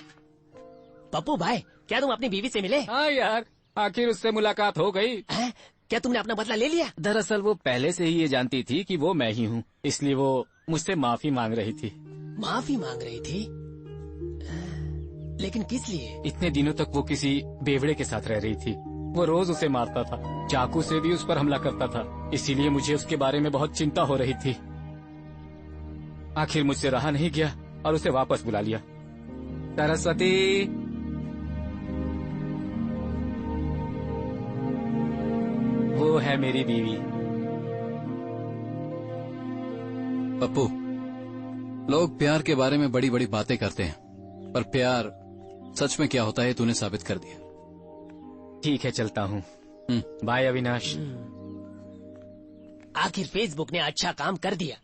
पप्पू भाई, क्या तुम अपनी बीवी से मिले? हाँ यार, आखिर उससे मुलाकात हो गई। क्या तुमने अपना बदला ले लिया? दरअसल वो पहले से ही ये जानती थी कि वो मैं ही हूँ, इसलिए वो मुझसे माफी मांग रही थी। माफी मांग रही थी? लेकिन किस लिए? इतने दिनों तक वो किसी बेवड़े के साथ रह रही थी। वो रोज उसे मारता था, चाकू से भी उस पर हमला करता था, इसीलिए मुझे उसके बारे में बहुत चिंता हो रही थी। आखिर मुझसे रहा नहीं गया और उसे वापस बुला लिया। सरस्वती, वो है मेरी बीवी। पप्पू, लोग प्यार के बारे में बड़ी बड़ी बातें करते हैं, पर प्यार सच में क्या होता है तूने साबित कर दिया। ठीक है, चलता हूँ। बाय अविनाश। आखिर फेसबुक ने अच्छा काम कर दिया।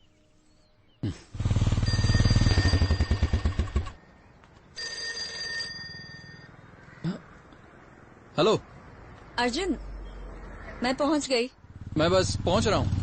हेलो अर्जुन, मैं पहुंच गई। मैं बस पहुंच रहा हूँ।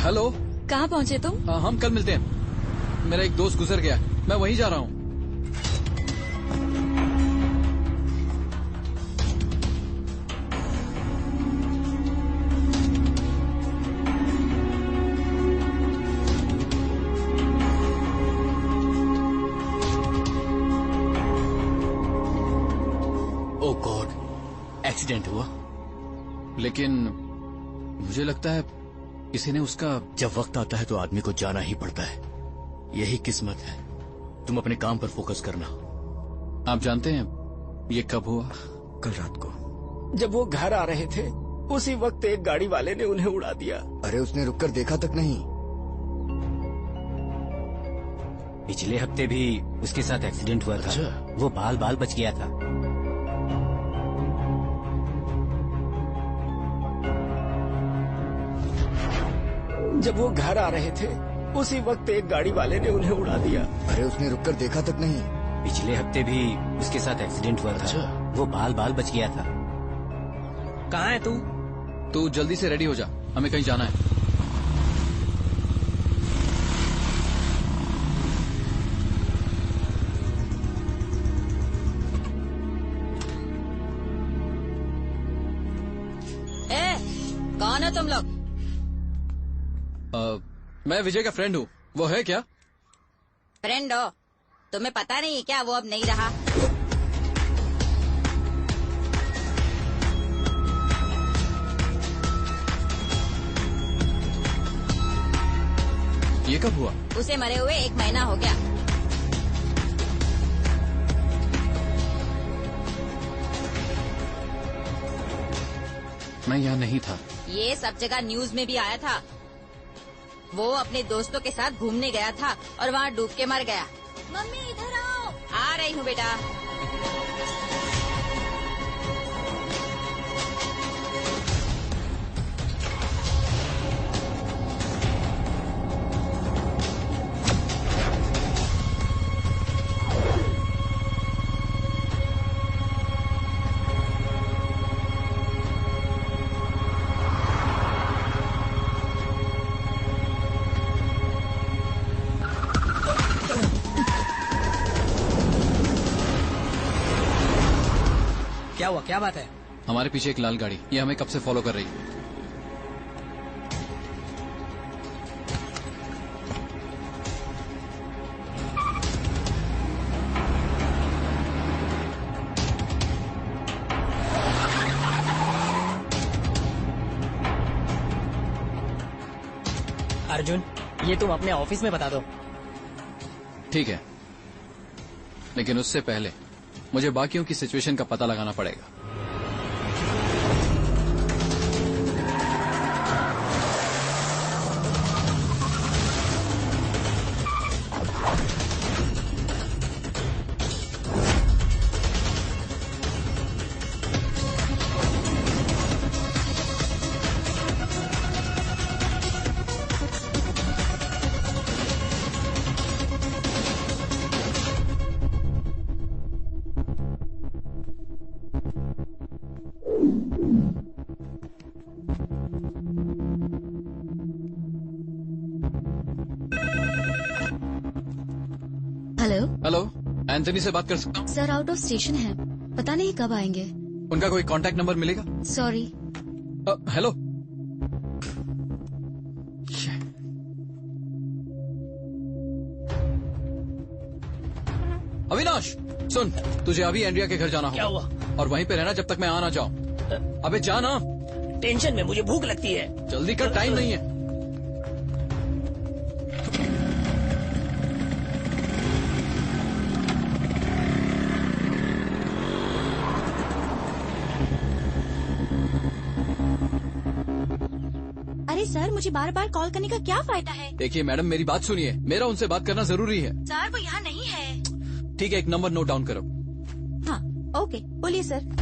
हेलो, कहाँ पहुँचे तुम? हम कल मिलते हैं। मेरा एक दोस्त गुजर गया, मैं वहीं जा रहा हूँ। ओह गॉड, एक्सीडेंट हुआ। लेकिन मुझे लगता है किसी ने उसका। जब वक्त आता है तो आदमी को जाना ही पड़ता है, यही किस्मत है। तुम अपने काम पर फोकस करना। आप जानते हैं ये कब हुआ? कल रात को जब वो घर आ रहे थे, उसी वक्त एक गाड़ी वाले ने उन्हें उड़ा दिया। अरे उसने रुककर देखा तक नहीं। पिछले हफ्ते भी उसके साथ एक्सीडेंट हुआ था। अच्छा। वो बाल बाल बच गया था। जब वो घर आ रहे थे, उसी वक्त एक गाड़ी वाले ने उन्हें उड़ा दिया। अरे उसने रुककर देखा तक नहीं। पिछले हफ्ते भी उसके साथ एक्सीडेंट हुआ था। अच्छा। वो बाल बाल बच गया था। कहाँ है तू? तू जल्दी से रेडी हो जा, हमें कहीं जाना है। कौन हो तुम लोग? मैं विजय का फ्रेंड हूँ। वो है क्या? फ्रेंड हो? तुम्हें पता नहीं क्या वो अब नहीं रहा? ये कब हुआ? उसे मरे हुए 1 महीना हो गया। मैं यहाँ नहीं था। ये सब जगह न्यूज में भी आया था। वो अपने दोस्तों के साथ घूमने गया था और वहाँ डूब के मर गया। मम्मी इधर आओ। आ रही हूँ बेटा। क्या हुआ, क्या बात है? हमारे पीछे एक लाल गाड़ी, ये हमें कब से फॉलो कर रही है। अर्जुन, ये तुम अपने ऑफिस में बता दो। ठीक है, लेकिन उससे पहले मुझे बाकियों की सिचुएशन का पता लगाना पड़ेगा। हेलो हेलो, एंथनी से बात कर सकता हूँ? सर, आउट ऑफ स्टेशन है, पता नहीं कब आएंगे। उनका कोई कांटेक्ट नंबर मिलेगा? सॉरी। हेलो, अविनाश सुन, तुझे अभी एंड्रिया के घर जाना क्या होगा। हुआ? और वहीं पे रहना जब तक मैं आ ना जाऊँ। अबे जाना। टेंशन में मुझे भूख लगती है। जल्दी कर, टाइम नहीं है। अरे सर, मुझे बार बार कॉल करने का क्या फायदा है? देखिए मैडम, मेरी बात सुनिए, मेरा उनसे बात करना जरूरी है। सर, वो यहाँ नहीं है। ठीक है, एक नंबर नोट डाउन करो। हाँ, ओके, बोलिए सर।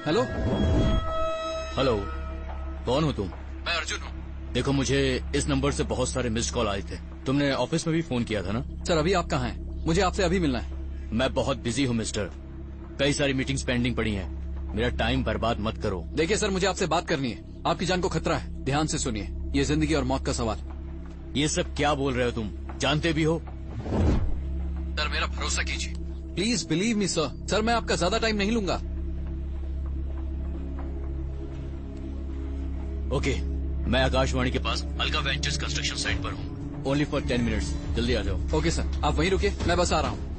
हेलो हेलो, कौन हो तुम? मैं अर्जुन हूँ। देखो, मुझे इस नंबर से बहुत सारे मिस्ड कॉल आए थे। तुमने ऑफिस में भी फोन किया था ना? सर, अभी आप कहाँ हैं? मुझे आपसे अभी मिलना है। मैं बहुत बिजी हूँ मिस्टर, कई सारी मीटिंग्स पेंडिंग पड़ी हैं। मेरा टाइम बर्बाद मत करो। देखिए सर, मुझे आपसे बात करनी है। आपकी जान को खतरा है, ध्यान से सुनिए। ये जिंदगी और मौत का सवाल। ये सब क्या बोल रहे हो तुम? जानते भी हो? सर, मेरा भरोसा कीजिए, please believe me sir. Sir, मैं आपका ज्यादा टाइम नहीं लूंगा। ओके, मैं आकाशवाणी के पास अलका वेंचर्स कंस्ट्रक्शन साइट पर हूँ। ओनली फॉर 10 मिनट्स, जल्दी आ जाओ। ओके सर, आप वहीं रुकिए, मैं बस आ रहा हूँ।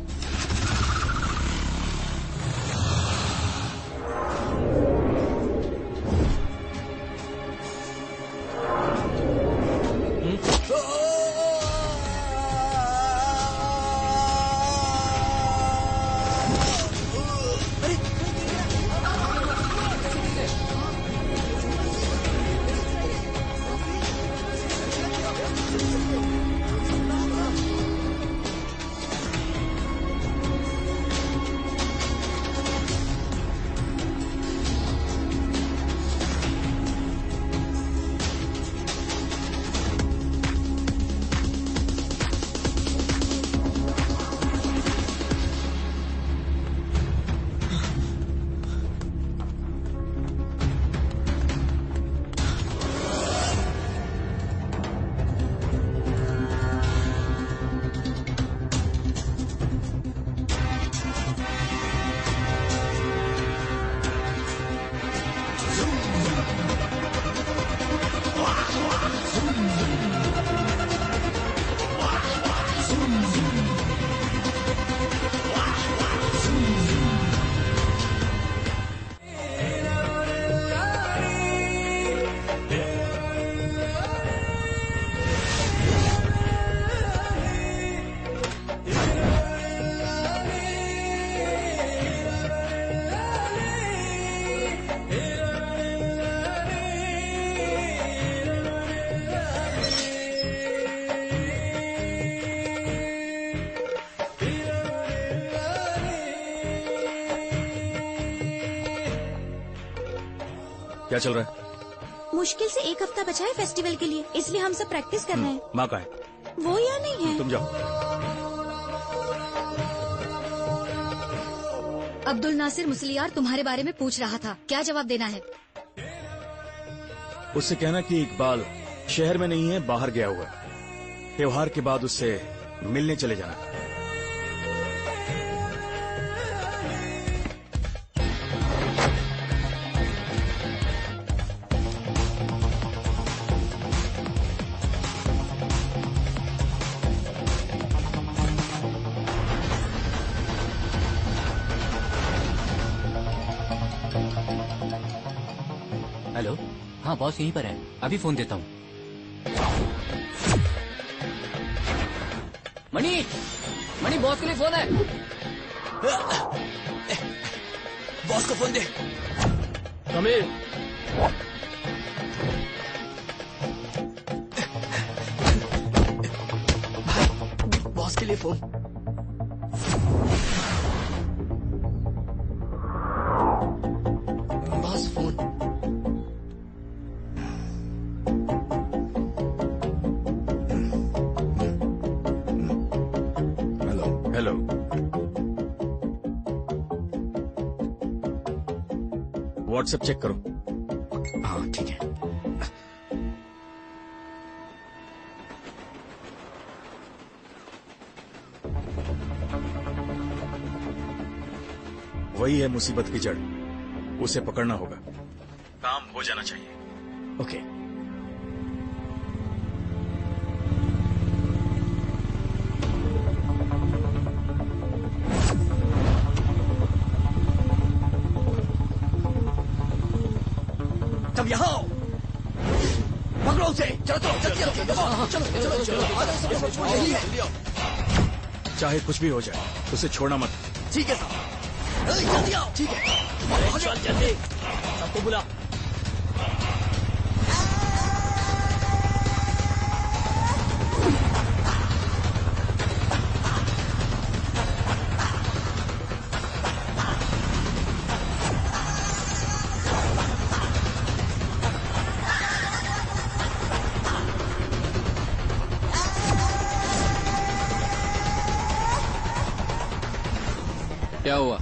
क्या चल रहा है? मुश्किल से एक हफ्ता बचा है फेस्टिवल के लिए, इसलिए हम सब प्रैक्टिस कर रहे हैं। माँ का है? वो यहाँ नहीं है। तुम जाओ। अब्दुल नासिर मुसलियार तुम्हारे बारे में पूछ रहा था, क्या जवाब देना है? उससे कहना कि इकबाल शहर में नहीं है, बाहर गया हुआ है। त्योहार के बाद उससे मिलने चले जाना। हेलो, हाँ बॉस यहीं पर है, अभी फोन देता हूँ। मणि, मणि बॉस के लिए फोन है। बॉस को फोन दे। अमीर, बॉस के लिए phone. Boss phone. Hello. WhatsApp check करो। हाँ ठीक है। वही है मुसीबत की जड़, उसे पकड़ना होगा। काम हो जाना चाहिए। ओके। तब यहाँ आओ। पकड़ो उसे। चलो चलो जल्दी आओ। चलो चलो चलो यही है। चाहे कुछ भी हो जाए, उसे छोड़ना मत। ठीक है साहब। जल्दी आओ। ठीक है। चल जल्दी, सबको बुला। क्या हुआ?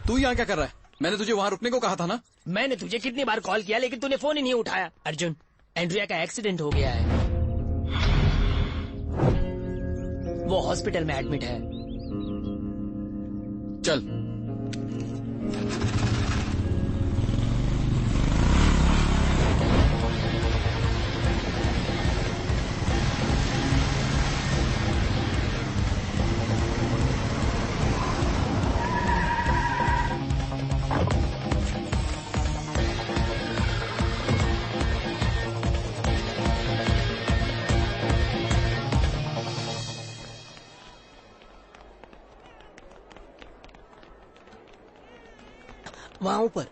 तू यहाँ क्या कर रहा है? मैंने तुझे वहाँ रुकने को कहा था ना। मैंने तुझे कितनी बार कॉल किया लेकिन तूने फोन ही नहीं उठाया। अर्जुन, एंड्रिया का एक्सीडेंट हो गया है, वो हॉस्पिटल में एडमिट है। चल। वहाँ ऊपर।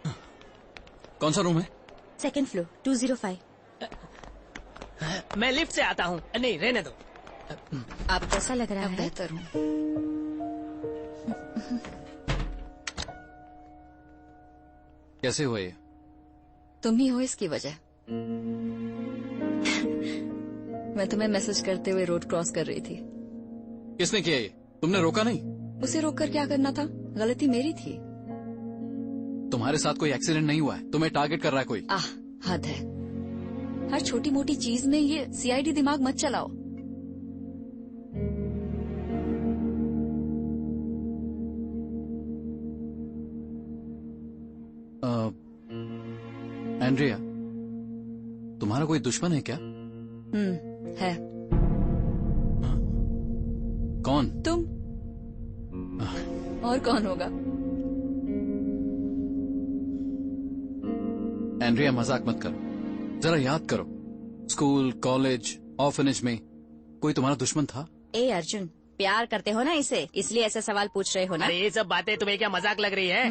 कौन सा रूम है? Second floor 205। मैं लिफ्ट से आता हूँ। नहीं, रहने दो। आप कैसा लग रहा है? बेहतर हूँ। कैसे हुआ ये? तुम ही हो इसकी वजह। मैं तुम्हें मैसेज करते हुए रोड क्रॉस कर रही थी। किसने किया ये? तुमने रोका नहीं? उसे रोककर क्या करना था? गलती मेरी थी। तुम्हारे साथ कोई एक्सीडेंट नहीं हुआ है, तुम्हें टारगेट कर रहा है कोई। हद है। हर छोटी मोटी चीज में ये सीआईडी दिमाग मत चलाओ। एंड्रिया, तुम्हारा कोई दुश्मन है क्या? है। कौन? तुम। और कौन होगा? एंड्रिया, मजाक मत करो, जरा याद करो। स्कूल, कॉलेज, ऑर्फनेज में कोई तुम्हारा दुश्मन था? ए अर्जुन, प्यार करते हो ना इसे, इसलिए ऐसे सवाल पूछ रहे हो ना? अरे ये सब बातें तुम्हें क्या मजाक लग रही है?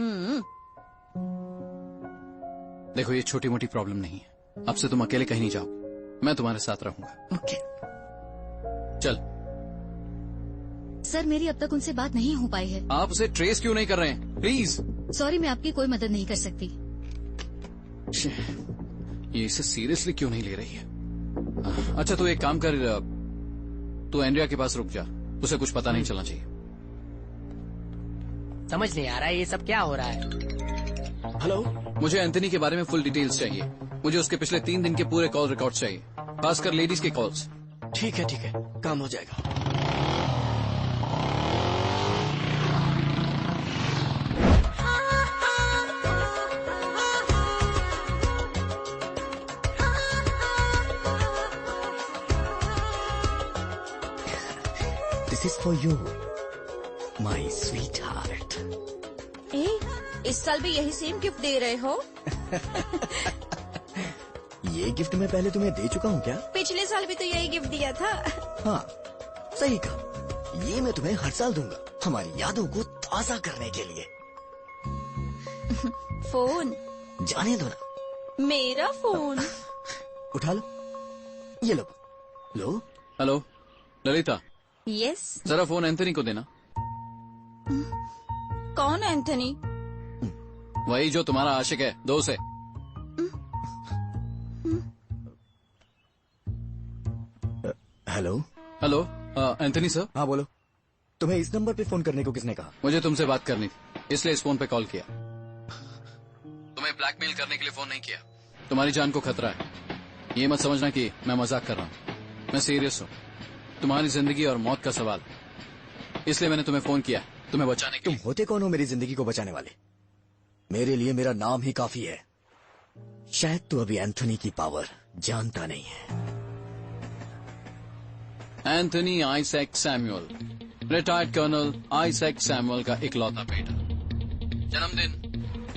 देखो, ये छोटी मोटी प्रॉब्लम नहीं है। अब से तुम अकेले कहीं नहीं जाओ, मैं तुम्हारे साथ रहूंगा। ओके। चल। सर, मेरी अब तक उनसे बात नहीं हो पाई है। आप उसे ट्रेस क्यों नहीं कर रहे हैं? प्लीज। सॉरी, मैं आपकी कोई मदद नहीं कर सकती। ये इसे सीरियसली क्यों नहीं ले रही है? अच्छा, तू एक काम कर, तू एंड्रिया के पास रुक जा, उसे कुछ पता नहीं चलना चाहिए। समझ नहीं आ रहा है ये सब क्या हो रहा है। हेलो, मुझे एंथनी के बारे में फुल डिटेल्स चाहिए। मुझे उसके पिछले 3 दिन के पूरे कॉल रिकॉर्ड चाहिए, खासकर लेडीज के कॉल्स। ठीक है, काम हो जाएगा। This is for you, my sweetheart. इस साल भी यही सेम गिफ्ट दे रहे हो? ये गिफ्ट मैं पहले तुम्हें दे चुका हूँ क्या? पिछले साल भी तो यही गिफ्ट दिया था। हाँ, सही कहा। ये मैं तुम्हें हर साल दूंगा, हमारी यादों को ताजा करने के लिए। फोन जाने दो ना। मेरा फोन उठा लो, ये लो। लो। हेलो ललिता। यस। जरा फोन एंथनी को देना। कौन एंथनी? वही जो तुम्हारा आशिक है, दोस्त है। हेलो। Hello, Anthony sir. हाँ बोलो। तुम्हें इस नंबर पे फोन करने को किसने कहा? मुझे तुमसे बात करनी थी, इसलिए इस फोन पे कॉल किया। तुम्हें ब्लैकमेल करने के लिए फोन नहीं किया। तुम्हारी जान को खतरा है। ये मत समझना कि मैं मजाक कर रहा हूँ, मैं सीरियस हूँ। तुम्हारी जिंदगी और मौत का सवाल, इसलिए मैंने तुम्हें फोन किया, तुम्हें बचाने के लिए। तुम होते कौन हो मेरी जिंदगी को बचाने वाले? मेरे लिए मेरा नाम ही काफी है। शायद तू अभी एंथनी की पावर जानता नहीं है। Anthony Isaac Samuel, retired colonel Isaac Samuel का इकलौता बेटा। जन्मदिन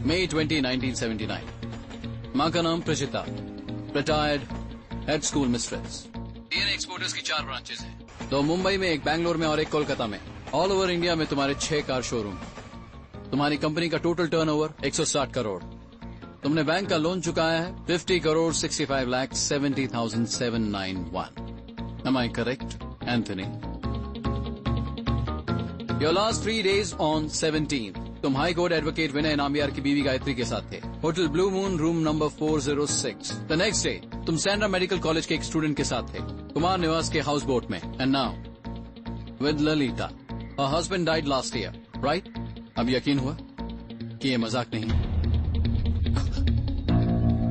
मई 20, 1979। मां का नाम Prajita, retired head school mistress. DNA exporters की 4 ब्रांचेस हैं, 2 मुंबई में, 1 बैंगलोर में और 1 कोलकाता में। ऑल ओवर इंडिया में तुम्हारे 6 कार शोरूम। तुम्हारी कंपनी का टोटल टर्नओवर 160 करोड़। तुमने बैंक का लोन चुकाया है 50 crore 65,70,791। Am I correct, Anthony? Your last 3 days on 17th, तुम हाई कोर्ट एडवोकेट विनय नाम्बियार की बीवी गायत्री के साथ थे, hotel blue moon, room number 406। The next day तुम सैंड्रा मेडिकल कॉलेज के एक स्टूडेंट के साथ थे, कुमार निवास के हाउस बोट में। And now with Lalita. Her husband died last year, right? अब यकीन हुआ? कि ये मजाक नहीं।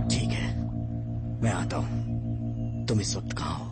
ठीक है, मैं आता हूँ। तुम इस वक्त कहाँ हो?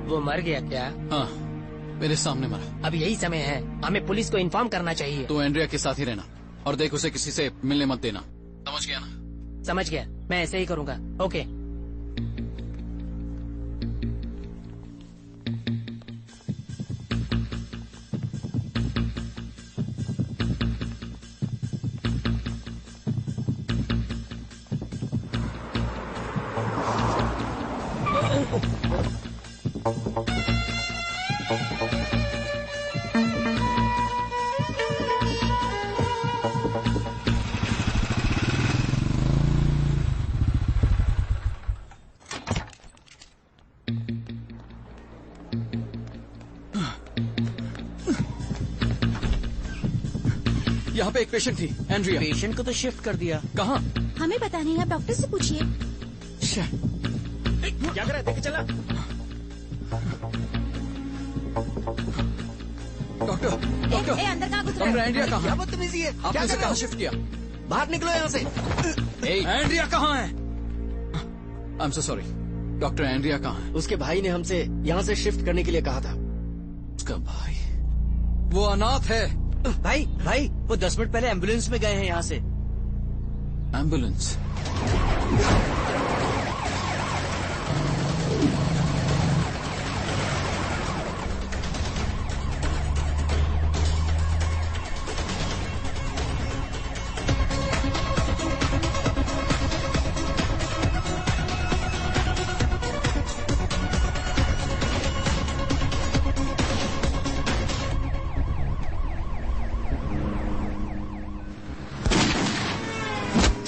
वो मर गया क्या? हाँ, मेरे सामने मरा। अब यही समय है, हमें पुलिस को इन्फॉर्म करना चाहिए। तो एंड्रिया के साथ ही रहना और देख उसे किसी से मिलने मत देना, समझ गया ना? समझ गया, मैं ऐसे ही करूँगा। ओके। यहाँ पे एक पेशेंट थी, एंड्रिया। पेशेंट को तो शिफ्ट कर दिया। कहाँ? हमें पता नहीं, आप डॉक्टर से पूछिए। क्या कर रहा है? देख के चला। डॉक्टर, डॉक्टर, अंदर कहाँ घुस रहा डॉक्टर है? एंड्रिया कहाँ? क्या बदतमीजी है? आपने उसे कहाँ शिफ्ट किया? बाहर निकलो यहाँ से। एंड्रिया कहाँ है? I am so sorry, doctor Andrea कहाँ है? उसके भाई ने हमसे यहाँ से शिफ्ट करने के लिए कहा था। उसका भाई? वो अनाथ है। भाई भाई, वो 10 मिनट पहले एम्बुलेंस में गए हैं यहाँ से। एम्बुलेंस?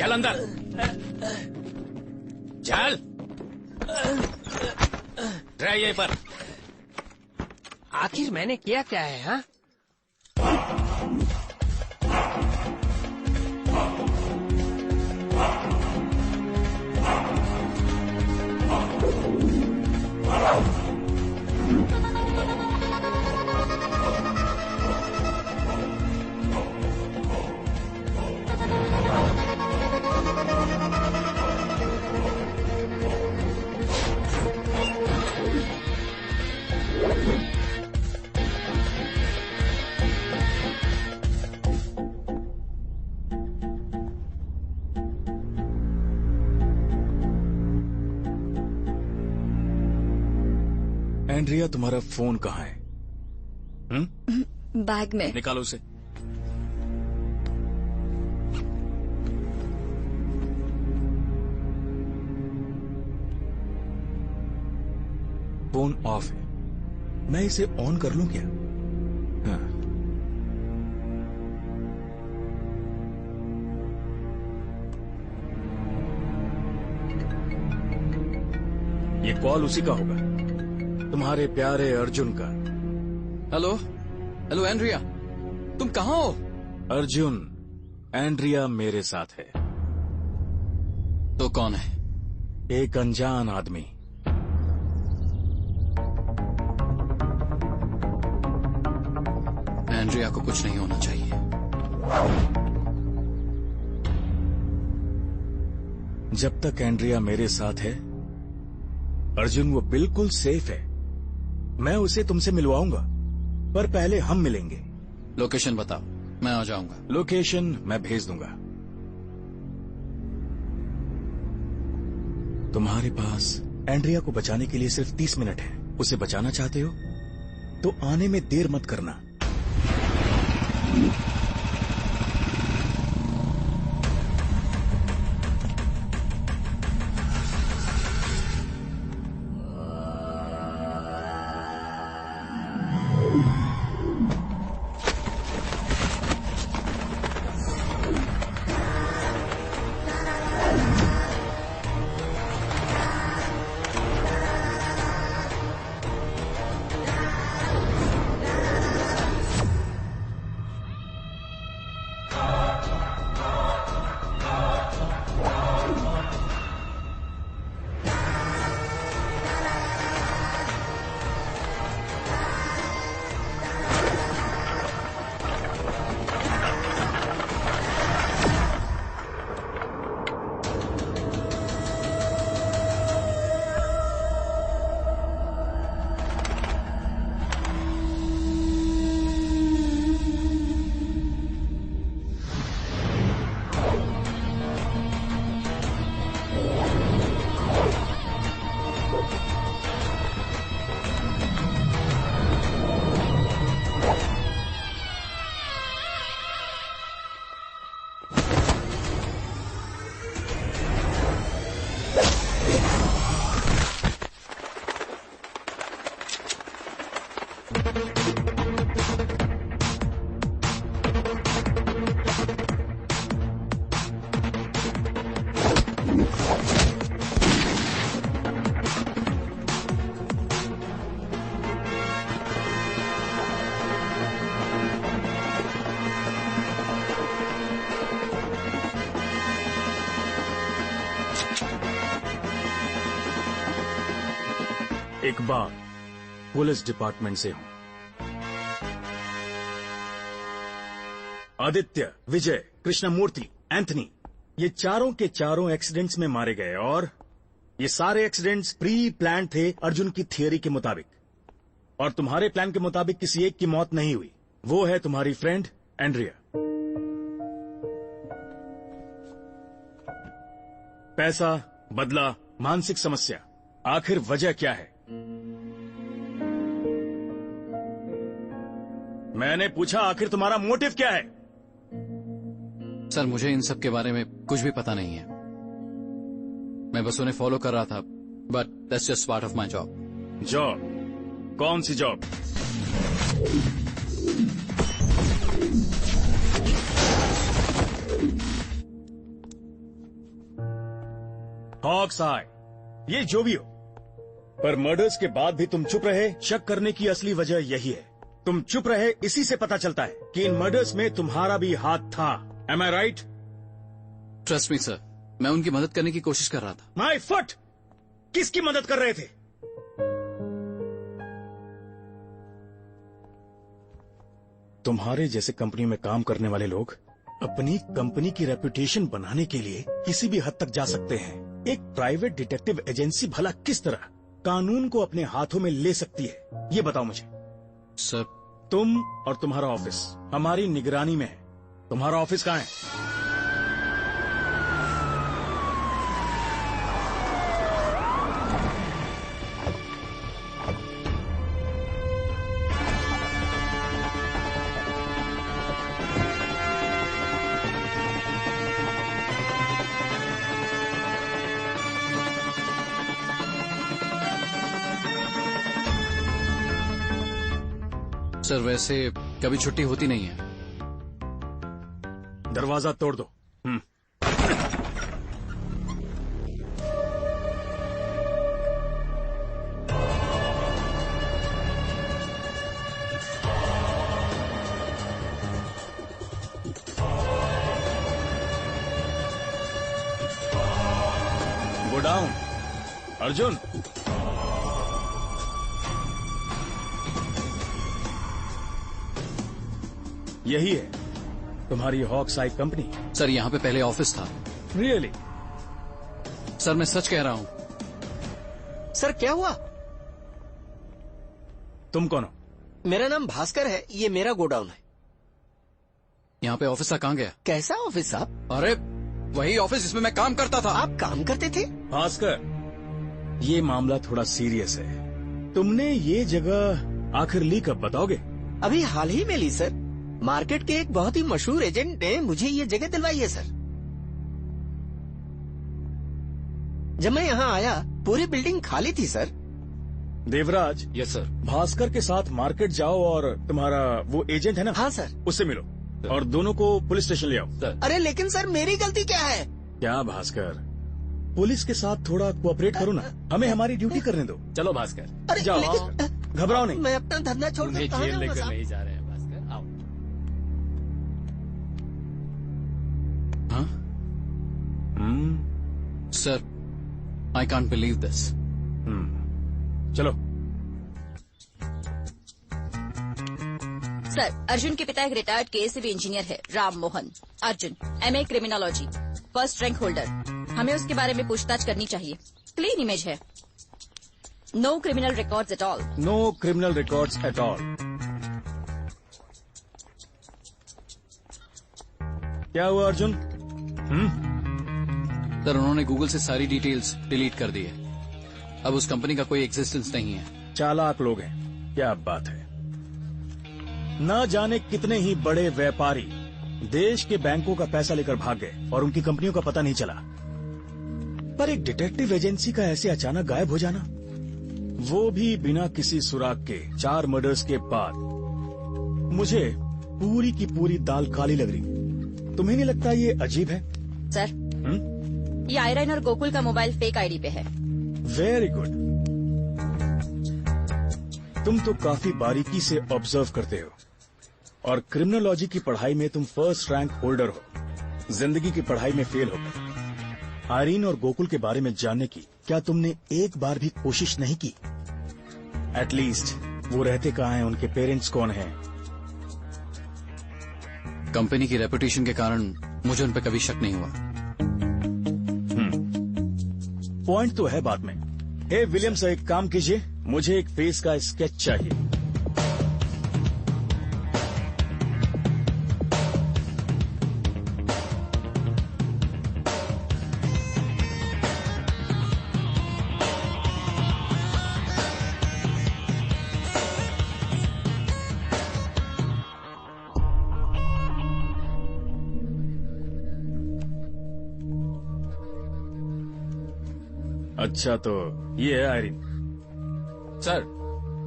चल अंदर, चल। ट्राई यहीं पर। आखिर मैंने किया क्या है? हाँ, एंड्रिया, तुम्हारा फोन कहाँ है? बैग में। निकालो उसे। फोन ऑफ है, मैं इसे ऑन कर लूं क्या? हाँ। ये कॉल उसी का होगा, तुम्हारे प्यारे अर्जुन का। हेलो, हेलो एंड्रिया, तुम कहाँ हो? अर्जुन, एंड्रिया मेरे साथ है। तो कौन है? एक अनजान आदमी। एंड्रिया को कुछ नहीं होना चाहिए। जब तक एंड्रिया मेरे साथ है अर्जुन वो बिल्कुल सेफ है। मैं उसे तुमसे मिलवाऊंगा, पर पहले हम मिलेंगे। लोकेशन बताओ, मैं आ जाऊंगा। लोकेशन मैं भेज दूंगा। तुम्हारे पास एंड्रिया को बचाने के लिए सिर्फ 30 मिनट है। उसे बचाना चाहते हो तो आने में देर मत करना। इकबाल, पुलिस डिपार्टमेंट से हूं। आदित्य, विजय, कृष्णमूर्ति, एंथनी, ये चारों के चारों एक्सीडेंट्स में मारे गए और ये सारे एक्सीडेंट्स प्री प्लान थे अर्जुन की थियरी के मुताबिक। और तुम्हारे प्लान के मुताबिक किसी एक की मौत नहीं हुई। वो है तुम्हारी फ्रेंड एंड्रिया। पैसा, बदला, मानसिक समस्या, आखिर वजह क्या है? मैंने पूछा आखिर तुम्हारा मोटिव क्या है? सर, मुझे इन सब के बारे में कुछ भी पता नहीं है। मैं बस उन्हें फॉलो कर रहा था, but that's just part of my job. Job? कौन सी जॉब? हॉक्स आई, ये जो भी हो, पर मर्डर्स के बाद भी तुम चुप रहे। शक करने की असली वजह यही है। तुम चुप रहे, इसी से पता चलता है कि इन मर्डर्स में तुम्हारा भी हाथ था। Am I right? Trust me sir, मैं उनकी मदद करने की कोशिश कर रहा था। My foot! किसकी मदद कर रहे थे? तुम्हारे जैसे कंपनी में काम करने वाले लोग अपनी कंपनी की रेपुटेशन बनाने के लिए किसी भी हद तक जा सकते हैं। एक प्राइवेट डिटेक्टिव एजेंसी भला किस तरह कानून को अपने हाथों में ले सकती है, ये बताओ मुझे। सर, तुम और तुम्हारा ऑफिस हमारी निगरानी में है। तुम्हारा ऑफिस कहाँ है? सर, वैसे कभी छुट्टी होती नहीं है। दरवाजा तोड़ दो। Go down. अर्जुन, यही है तुम्हारी हॉक्स आई कंपनी? सर, यहाँ पे पहले ऑफिस था। रियली? सर मैं सच कह रहा हूँ। सर क्या हुआ? तुम कौन हो? मेरा नाम भास्कर है, ये मेरा गोडाउन है। यहाँ पे ऑफिसर कहाँ गया? कैसा ऑफिस साहब? अरे वही ऑफिस जिसमें मैं काम करता था। आप काम करते थे? भास्कर, ये मामला थोड़ा सीरियस है। तुमने ये जगह आखिर ली कब, बताओगे? अभी हाल ही में ली सर। मार्केट के एक बहुत ही मशहूर एजेंट ने मुझे ये जगह दिलवाई है सर। जब मैं यहाँ आया पूरी बिल्डिंग खाली थी sir. Devraj. Yes sir. Bhaskar के साथ मार्केट जाओ और तुम्हारा वो एजेंट है ना? हाँ सर। उससे मिलो और दोनों को पुलिस स्टेशन ले आओ। सर। अरे लेकिन सर मेरी गलती क्या है? क्या भास्कर, पुलिस के साथ थोड़ा कोऑपरेट करो ना, हमें हमारी ड्यूटी करने दो। चलो भास्कर। अरे जाओ, लेकिन घबराओ नहीं। मैं अपना धंधा छोड़कर उन्हें कहाँ जेल जाऊंगा लेकर साहब? नहीं जा रहे हैं भास्कर, आओ। हाँ sir, I can't believe this. चलो। सर, अर्जुन के पिता एक रिटायर्ड केएसईबी इंजीनियर है, Ram Mohan. Arjun MA criminology, first rank holder. हमें उसके बारे में पूछताछ करनी चाहिए। क्लीन इमेज है, no criminal records at all. No criminal records at all. क्या हुआ अर्जुन? सर उन्होंने गूगल से सारी डिटेल्स डिलीट कर दी है। अब उस कंपनी का कोई एग्जिस्टेंस नहीं है। चालाक लोग हैं, क्या बात है। न जाने कितने ही बड़े व्यापारी देश के बैंकों का पैसा लेकर भाग गए और उनकी कंपनियों का पता नहीं चला। पर एक डिटेक्टिव एजेंसी का ऐसे अचानक गायब हो जाना, वो भी बिना किसी सुराग के, 4 मर्डर्स के बाद, मुझे पूरी की पूरी दाल काली लग रही। तुम्हें नहीं लगता ये अजीब है? सर, ये आयरन और गोकुल का मोबाइल फेक आईडी पे है। Very good. तुम तो काफी बारीकी से ऑब्जर्व करते हो और क्रिमिनोलॉजी की पढ़ाई में तुम फर्स्ट रैंक होल्डर हो। जिंदगी की पढ़ाई में फेल हो गए। आयरीन और गोकुल के बारे में जानने की क्या तुमने एक बार भी कोशिश नहीं की? एटलीस्ट वो रहते कहाँ हैं, उनके पेरेंट्स कौन हैं? कंपनी की रेपुटेशन के कारण मुझे उन पर कभी शक नहीं हुआ। पॉइंट तो है बात में। हे विलियम्स, एक काम कीजिए, मुझे एक फेस का स्केच चाहिए। अच्छा तो ये है आयरीन। सर,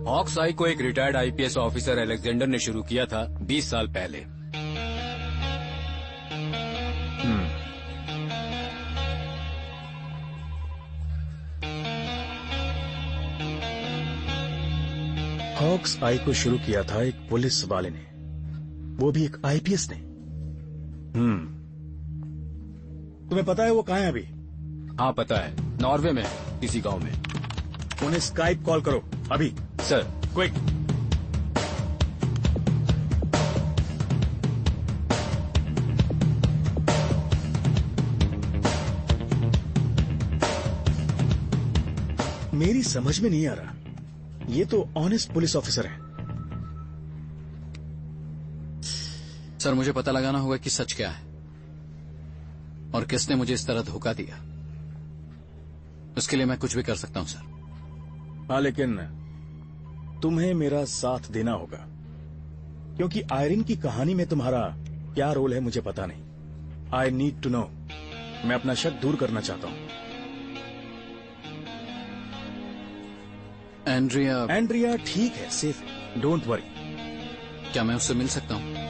हॉक्स आई को एक रिटायर्ड आईपीएस ऑफिसर अलेक्जेंडर ने शुरू किया था 20 साल पहले। हॉक्स आई को शुरू किया था एक पुलिस वाले ने, वो भी एक आईपीएस ने। तुम्हें पता है वो कहाँ है अभी? हाँ पता है, नॉर्वे में किसी गांव में। उन्हें स्काइप कॉल करो अभी। सर। क्विक। मेरी समझ में नहीं आ रहा, ये तो ऑनेस्ट पुलिस ऑफिसर है। सर मुझे पता लगाना होगा कि सच क्या है और किसने मुझे इस तरह धोखा दिया। उसके लिए मैं कुछ भी कर सकता हूं सर। हाँ, लेकिन तुम्हें मेरा साथ देना होगा, क्योंकि आयरीन की कहानी में तुम्हारा क्या रोल है मुझे पता नहीं। I need to know. मैं अपना शक दूर करना चाहता हूं। एंड्रिया ठीक है, सेफ है, डोंट वरी। क्या मैं उससे मिल सकता हूं?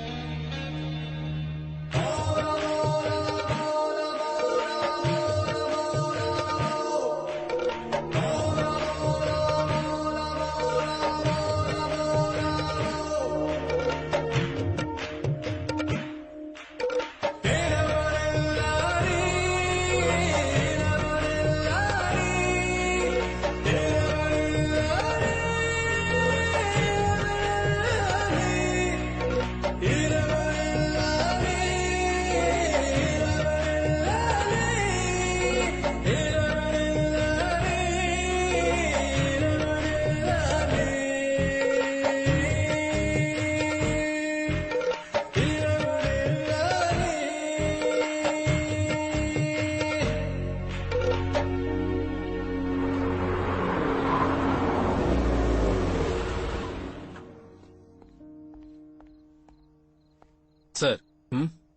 सर,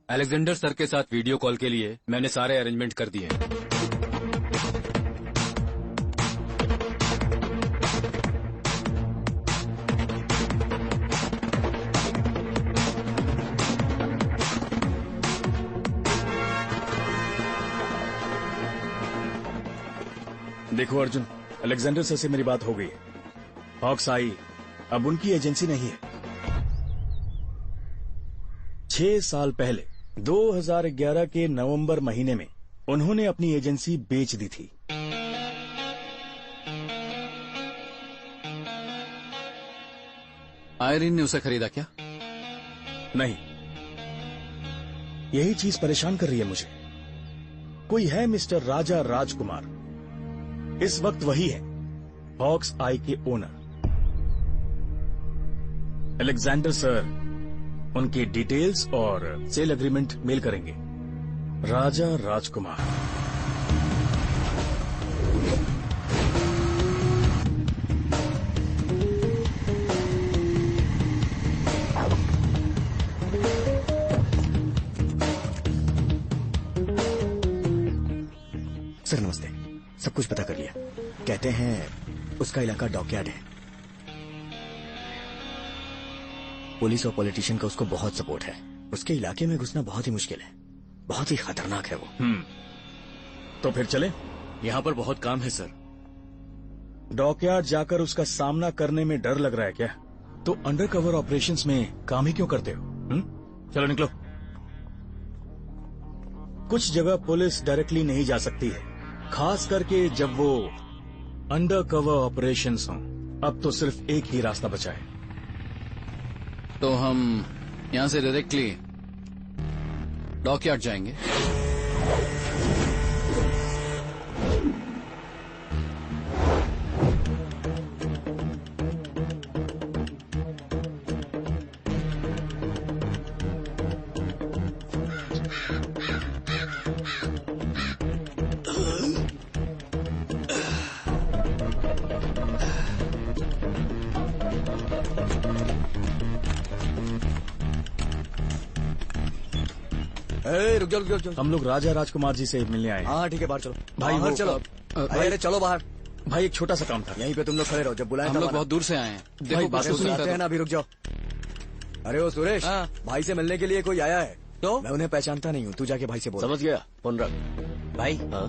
अलेक्जेंडर सर के साथ वीडियो कॉल के लिए मैंने सारे अरेंजमेंट कर दिए हैं। देखो अर्जुन, अलेक्जेंडर सर से मेरी बात हो गई है। हॉक्स आई अब उनकी एजेंसी नहीं है। 6 साल पहले 2011 के नवंबर महीने में उन्होंने अपनी एजेंसी बेच दी थी। आयरीन ने उसे खरीदा क्या? नहीं, यही चीज परेशान कर रही है मुझे। कोई है मिस्टर राजा राजकुमार, इस वक्त वही है हॉक्स आई के ओनर। अलेक्जेंडर सर उनकी डिटेल्स और सेल एग्रीमेंट मेल करेंगे। राजा राजकुमार। सर नमस्ते, सब कुछ पता कर लिया। कहते हैं उसका इलाका डॉकयार्ड है। पुलिस और पॉलिटिशियन का उसको बहुत सपोर्ट है। उसके इलाके में घुसना बहुत ही मुश्किल है, बहुत ही खतरनाक है वो। तो फिर चले? यहाँ पर बहुत काम है सर। डॉकयार्ड जाकर उसका सामना करने में डर लग रहा है क्या? तो अंडरकवर ऑपरेशंस में काम ही क्यों करते हो? चलो निकलो। कुछ जगह पुलिस डायरेक्टली नहीं जा सकती है, खास करके जब वो अंडरकवर ऑपरेशंस हों। अब तो सिर्फ एक ही रास्ता बचा है। तो हम यहां से डायरेक्टली डॉकयार्ड जाएंगे। रुक जाओ। हम लोग राजा राजकुमार जी से मिलने आए हैं। हाँ ठीक है, बाहर चलो। भाई बाहर चलो। भाई अरे चलो बाहर। भाई एक छोटा सा काम था। यहीं पे तुम लोग खड़े रहो, जब बुलाए हम लोग बहुत दूर से आए हैं। देखो बात तो सुनते हैं ना, अभी रुक जाओ। अरे ओ सुरेश, भाई से मिलने के लिए कोई आया है। तो मैं उन्हें पहचानता नहीं हूँ, तू जाके भाई से बोल। समझ गया, फोन रख। भाई हाँ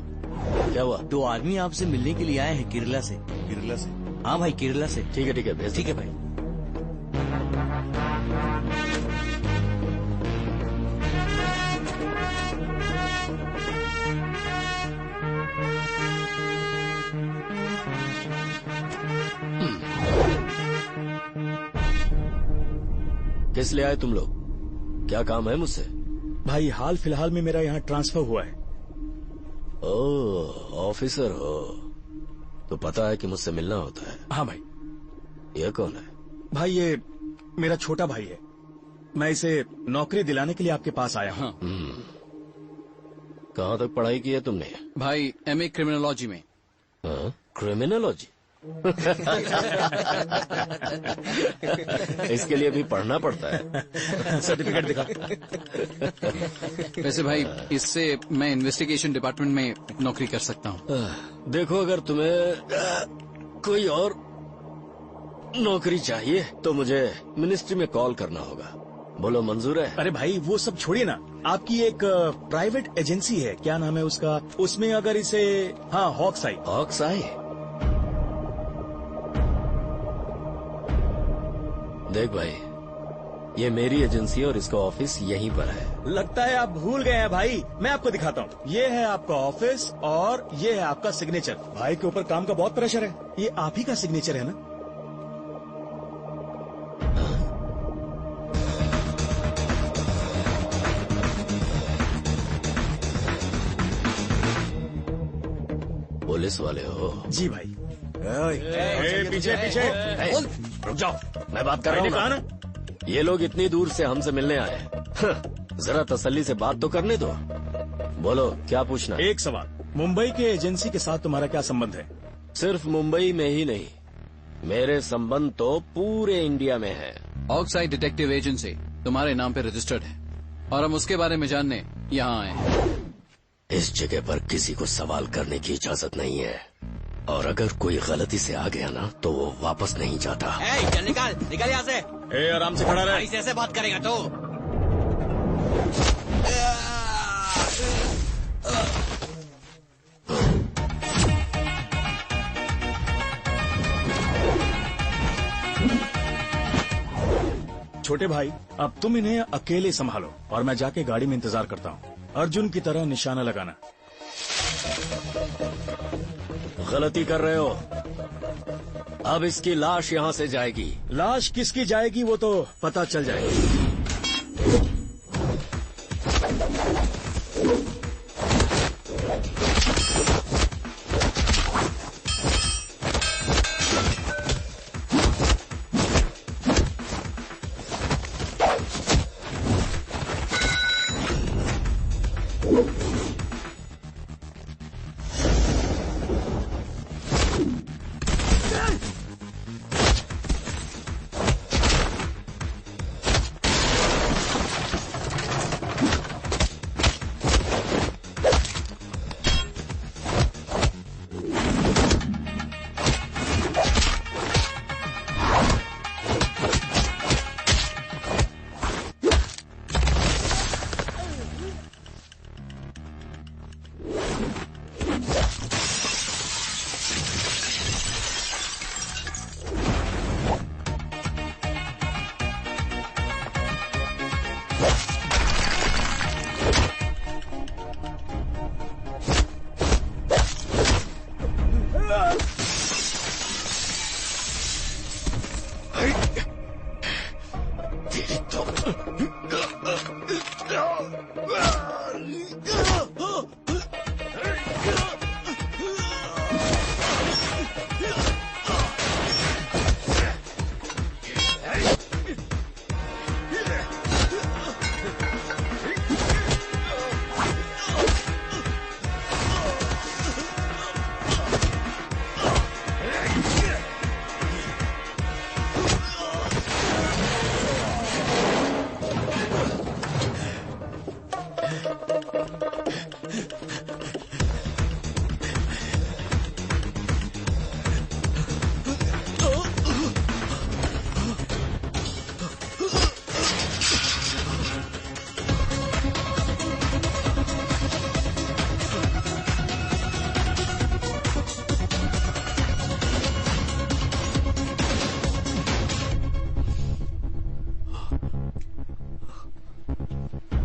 क्या हुआ? 2 आदमी आपसे मिलने के लिए आए हैं केरला से। केरला से? हाँ भाई, केरला से। ठीक है भेज। ठीक है भाई। किस लिए आए तुम लोग? क्या काम है मुझसे? भाई हाल फिलहाल में मेरा यहाँ ट्रांसफर हुआ है। ओह, ऑफिसर हो तो पता है कि मुझसे मिलना होता है। हाँ भाई। ये कौन है? भाई ये मेरा छोटा भाई है। मैं इसे नौकरी दिलाने के लिए आपके पास आया हूँ। कहाँ तक पढ़ाई की है तुमने? भाई MA क्रिमिनोलॉजी में। क्रिमिनोलॉजी? इसके लिए भी पढ़ना पड़ता है। सर्टिफिकेट दिखा। वैसे भाई इससे मैं इन्वेस्टिगेशन डिपार्टमेंट में नौकरी कर सकता हूँ। देखो अगर तुम्हें कोई और नौकरी चाहिए तो मुझे मिनिस्ट्री में कॉल करना होगा। बोलो मंजूर है? अरे भाई वो सब छोड़िए ना, आपकी एक प्राइवेट एजेंसी है, क्या नाम है उसका? उसमें अगर इसे हॉक्स आई। हॉक्स आई? देख भाई, ये मेरी एजेंसी है और इसका ऑफिस यहीं पर है। लगता है आप भूल गए हैं भाई, मैं आपको दिखाता हूँ। ये है आपका ऑफिस और ये है आपका सिग्नेचर। भाई के ऊपर काम का बहुत प्रेशर है, ये आप ही का सिग्नेचर है ना? पुलिस वाले हो? जी भाई। पीछे पीछे रुक जाओ, मैं बात कर रहा हूँ ना। ये लोग इतनी दूर से हमसे मिलने आए हैं। जरा तसल्ली से बात तो करने दो। बोलो क्या पूछना? एक सवाल, मुंबई के एजेंसी के साथ तुम्हारा क्या संबंध है? सिर्फ मुंबई में ही नहीं, मेरे संबंध तो पूरे इंडिया में है। ऑक्साइड डिटेक्टिव एजेंसी तुम्हारे नाम पे रजिस्टर्ड है। और हम उसके बारे में जानने यहाँ आए हैं। इस जगह पर किसी को सवाल करने की इजाजत नहीं है, और अगर कोई गलती से आ गया ना तो वो वापस नहीं जाता। चल निकल यहाँ से। आराम से खड़ा रहे। ऐसे बात करेगा तो। छोटे भाई, अब तुम इन्हें अकेले संभालो और मैं जाके गाड़ी में इंतजार करता हूँ। अर्जुन की तरह निशाना लगाना। गलती कर रहे हो। अब इसकी लाश यहाँ से जाएगी। लाश किसकी जाएगी वो तो पता चल जाएगा।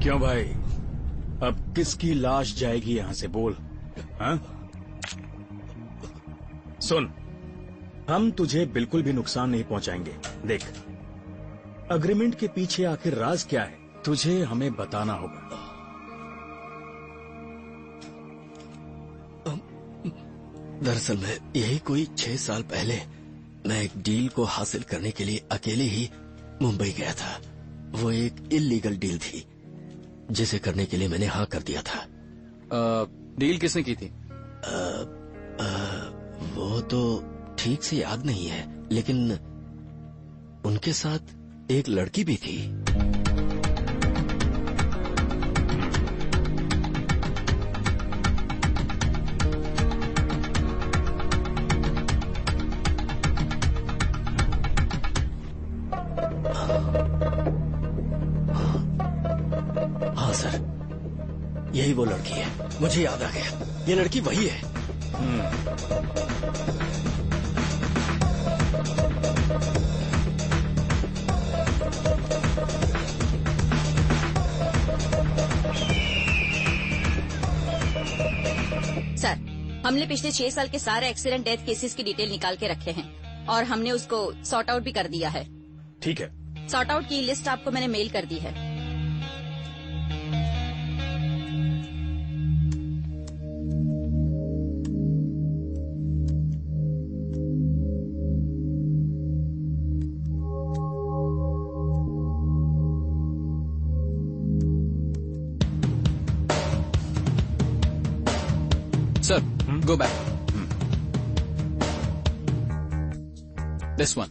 क्यों भाई, अब किसकी लाश जाएगी यहां से बोल? हाँ? सुन, हम तुझे बिल्कुल भी नुकसान नहीं पहुंचाएंगे। देख, अग्रीमेंट के पीछे आखिर राज क्या है, तुझे हमें बताना होगा। दरअसल मैं यही कोई 6 साल पहले मैं एक डील को हासिल करने के लिए अकेले ही मुंबई गया था। वो एक इल्लीगल डील थी जिसे करने के लिए मैंने हाँ कर दिया था। डील किसने की थी? वो तो ठीक से याद नहीं है, लेकिन उनके साथ एक लड़की भी थी। हाँ सर, यही वो लड़की है। मुझे याद आ गया, ये लड़की वही है। सर, हमने पिछले 6 साल के सारे एक्सीडेंट डेथ केसेस की डिटेल निकाल के रखे हैं और हमने उसको सॉर्ट आउट भी कर दिया है। ठीक है, सॉर्ट आउट की लिस्ट आपको मैंने मेल कर दी है। Sir, go back. This one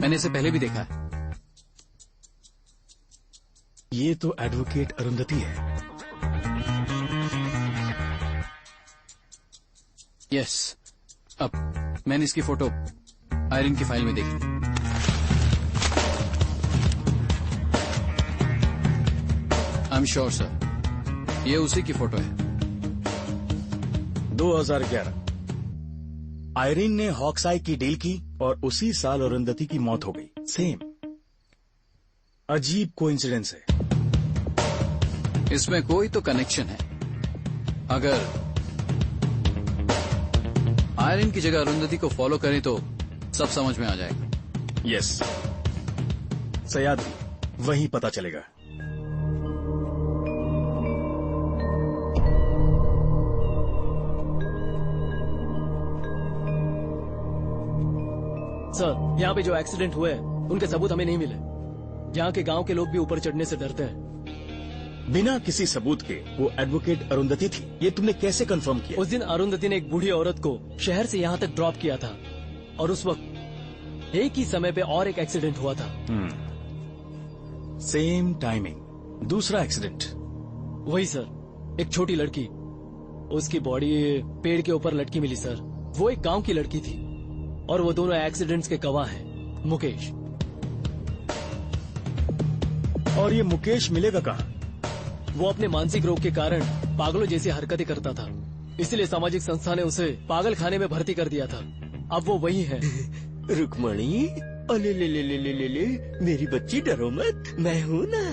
मैंने इसे पहले भी देखा है। ये तो एडवोकेट अरुंधति है। यस, अब मैंने इसकी फोटो आयरन की फाइल में देखी। आई एम श्योर सर, ये उसी की फोटो है। 2011 आयरीन ने हॉक्साई की डील की और उसी साल अरुंधति की मौत हो गई। सेम। अजीब कोइंसिडेंस है। इसमें कोई तो कनेक्शन है। अगर आयरन की जगह अरुंधति को फॉलो करें तो सब समझ में आ जाएगा। यस, सयाजी, वही पता चलेगा। सर, यहाँ पे जो एक्सीडेंट हुए हैं, उनके सबूत हमें नहीं मिले। यहाँ के गांव के लोग भी ऊपर चढ़ने से डरते हैं। बिना किसी सबूत के वो एडवोकेट अरुंधति थी, ये तुमने कैसे कंफर्म किया? उस दिन अरुंधति ने एक बूढ़ी औरत को शहर से यहाँ तक ड्रॉप किया था और उस वक्त एक ही समय पे और एक एक्सीडेंट हुआ था। Same timing. दूसरा एक्सीडेंट? वही सर, एक छोटी लड़की, उसकी बॉडी पेड़ के ऊपर लटकी मिली सर। वो एक गांव की लड़की थी और वो दोनों एक्सीडेंट्स के गवाह हैं। मुकेश। और ये मुकेश मिलेगा कहाँ? वो अपने मानसिक रोग के कारण पागलों जैसी हरकतें करता था, इसलिए सामाजिक संस्था ने उसे पागल खाने में भर्ती कर दिया था। अब वो वही है। रुक्मणी, अले ले ले ले ले ले ले, मेरी बच्ची डरो मत, मैं हूँ ना।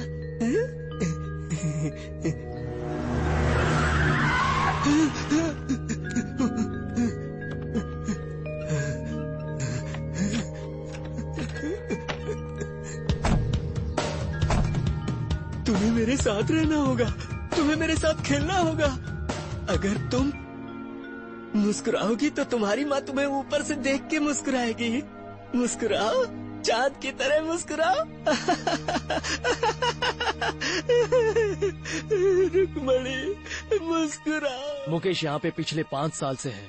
तुम्हें मेरे साथ रहना होगा, तुम्हें मेरे साथ खेलना होगा। अगर तुम मुस्कुराओगी तो तुम्हारी माँ तुम्हें ऊपर से देख के मुस्कुराएगी। मुस्कुराओ, चांद की तरह मुस्कुराओ। रुक्मणी, मुस्कुराओ। मुकेश यहाँ पे पिछले 5 साल से है।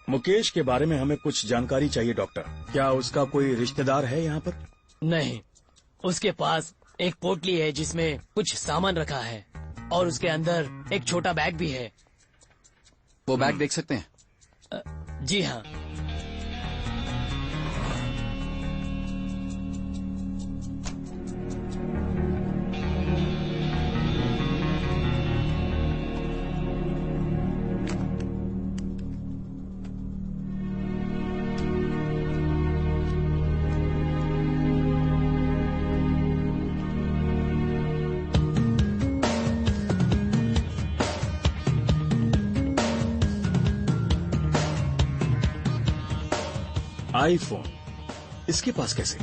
मुकेश के बारे में हमें कुछ जानकारी चाहिए डॉक्टर। क्या उसका कोई रिश्तेदार है यहाँ पर? नहीं, उसके पास एक पोटली है जिसमें कुछ सामान रखा है और उसके अंदर एक छोटा बैग भी है। वो बैग देख सकते हैं? जी हाँ। आईफोन इसके पास कैसे?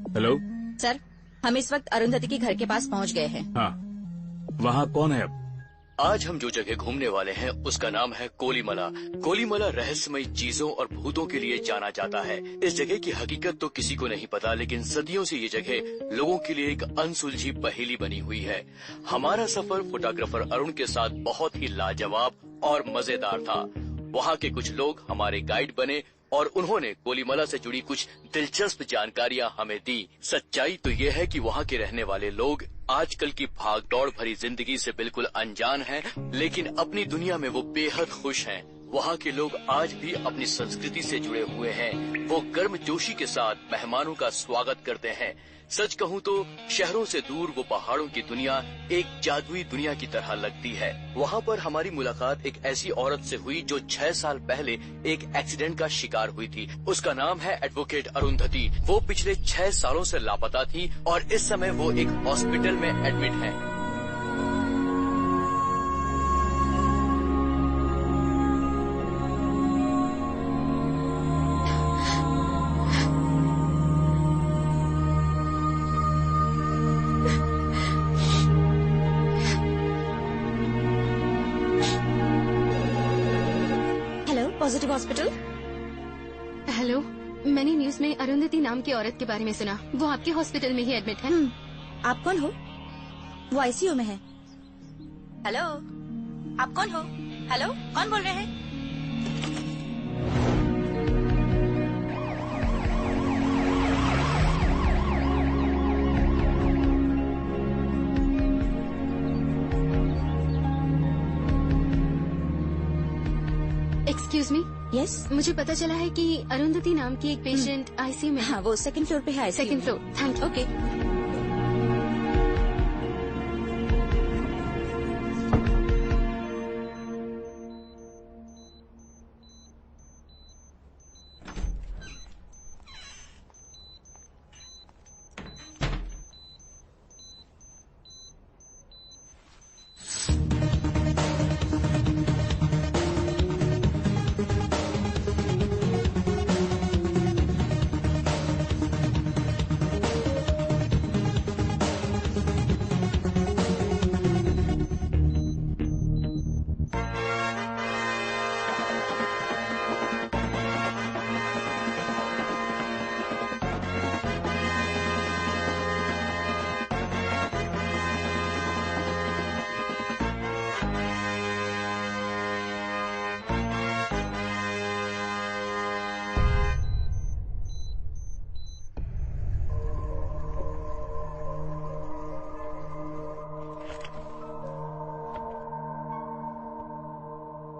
हेलो सर, हम इस वक्त अरुंधति के घर के पास पहुंच गए हैं। हाँ, वहाँ कौन है अब? आज हम जो जगह घूमने वाले हैं उसका नाम है कोलीमला। कोलीमला रहस्यमयी चीजों और भूतों के लिए जाना जाता है। इस जगह की हकीकत तो किसी को नहीं पता, लेकिन सदियों से ये जगह लोगों के लिए एक अनसुलझी पहेली बनी हुई है। हमारा सफर फोटोग्राफर अरुण के साथ बहुत ही लाजवाब और मजेदार था। वहाँ के कुछ लोग हमारे गाइड बने और उन्होंने कोलीमला से जुड़ी कुछ दिलचस्प जानकारियाँ हमें दी। सच्चाई तो ये है कि वहाँ के रहने वाले लोग आजकल की भागदौड़ भरी जिंदगी से बिल्कुल अनजान हैं, लेकिन अपनी दुनिया में वो बेहद खुश हैं। वहाँ के लोग आज भी अपनी संस्कृति से जुड़े हुए हैं। वो गर्मजोशी के साथ मेहमानों का स्वागत करते हैं। सच कहूँ तो शहरों से दूर वो पहाड़ों की दुनिया एक जादुई दुनिया की तरह लगती है। वहाँ पर हमारी मुलाकात एक ऐसी औरत से हुई जो 6 साल पहले एक एक्सीडेंट का शिकार हुई थी। उसका नाम है एडवोकेट अरुंधति। वो पिछले 6 सालों से लापता थी और इस समय वो एक हॉस्पिटल में एडमिट है। Positive hospital. हेलो, मैंने न्यूज में अरुंधति नाम की औरत के बारे में सुना। वो आपके हॉस्पिटल में ही एडमिट है। आप कौन हो? वो आईसीयू में है। हेलो, आप कौन हो? हेलो, कौन बोल रहे हैं? Excuse me. यस, मुझे पता चला है कि अरुंधति नाम की एक पेशेंट आईसीयू में है। हाँ, वो सेकंड फ्लोर पे है। Second floor. Thank you. Okay.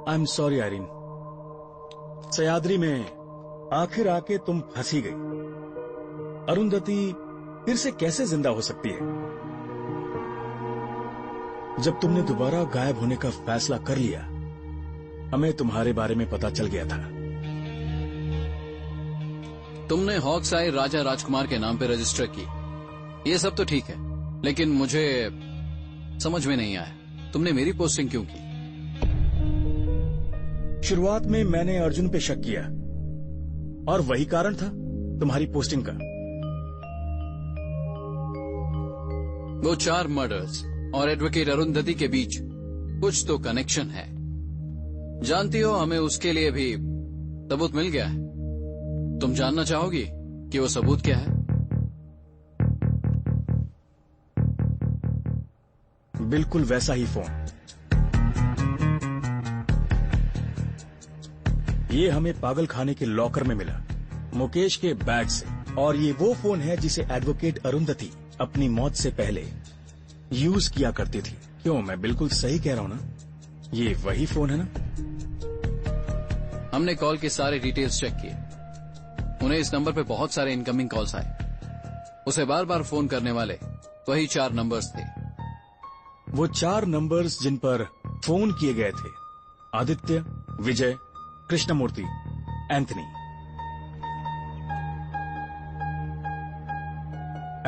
I am sorry Irene, Sahyadri में आखिर आके तुम फंसी गई। अरुंधति फिर से कैसे जिंदा हो सकती है? जब तुमने दोबारा गायब होने का फैसला कर लिया, हमें तुम्हारे बारे में पता चल गया था। तुमने हॉक्स आई राजा राजकुमार के नाम पे रजिस्टर की, ये सब तो ठीक है, लेकिन मुझे समझ में नहीं आया तुमने मेरी पोस्टिंग क्यों की। शुरुआत में मैंने अर्जुन पे शक किया और वही कारण था तुम्हारी पोस्टिंग का। वो 4 मर्डर्स और एडवोकेट अरुंधति के बीच कुछ तो कनेक्शन है। जानती हो, हमें उसके लिए भी सबूत मिल गया है। तुम जानना चाहोगी कि वो सबूत क्या है? बिल्कुल वैसा ही फोन। ये हमें पागल खाने के लॉकर में मिला, मुकेश के बैग से। और ये वो फोन है जिसे एडवोकेट अरुंधति अपनी मौत से पहले यूज किया करती थी। क्यों, मैं बिल्कुल सही कह रहा हूं ना? ये वही फोन है ना? हमने कॉल के सारे डिटेल्स चेक किए। उन्हें इस नंबर पे बहुत सारे इनकमिंग कॉल्स आए। उसे बार बार फोन करने वाले वही 4 नंबर्स थे। वो 4 नंबर्स जिन पर फोन किए गए थे, आदित्य, विजय, कृष्णमूर्ति, एंथनी।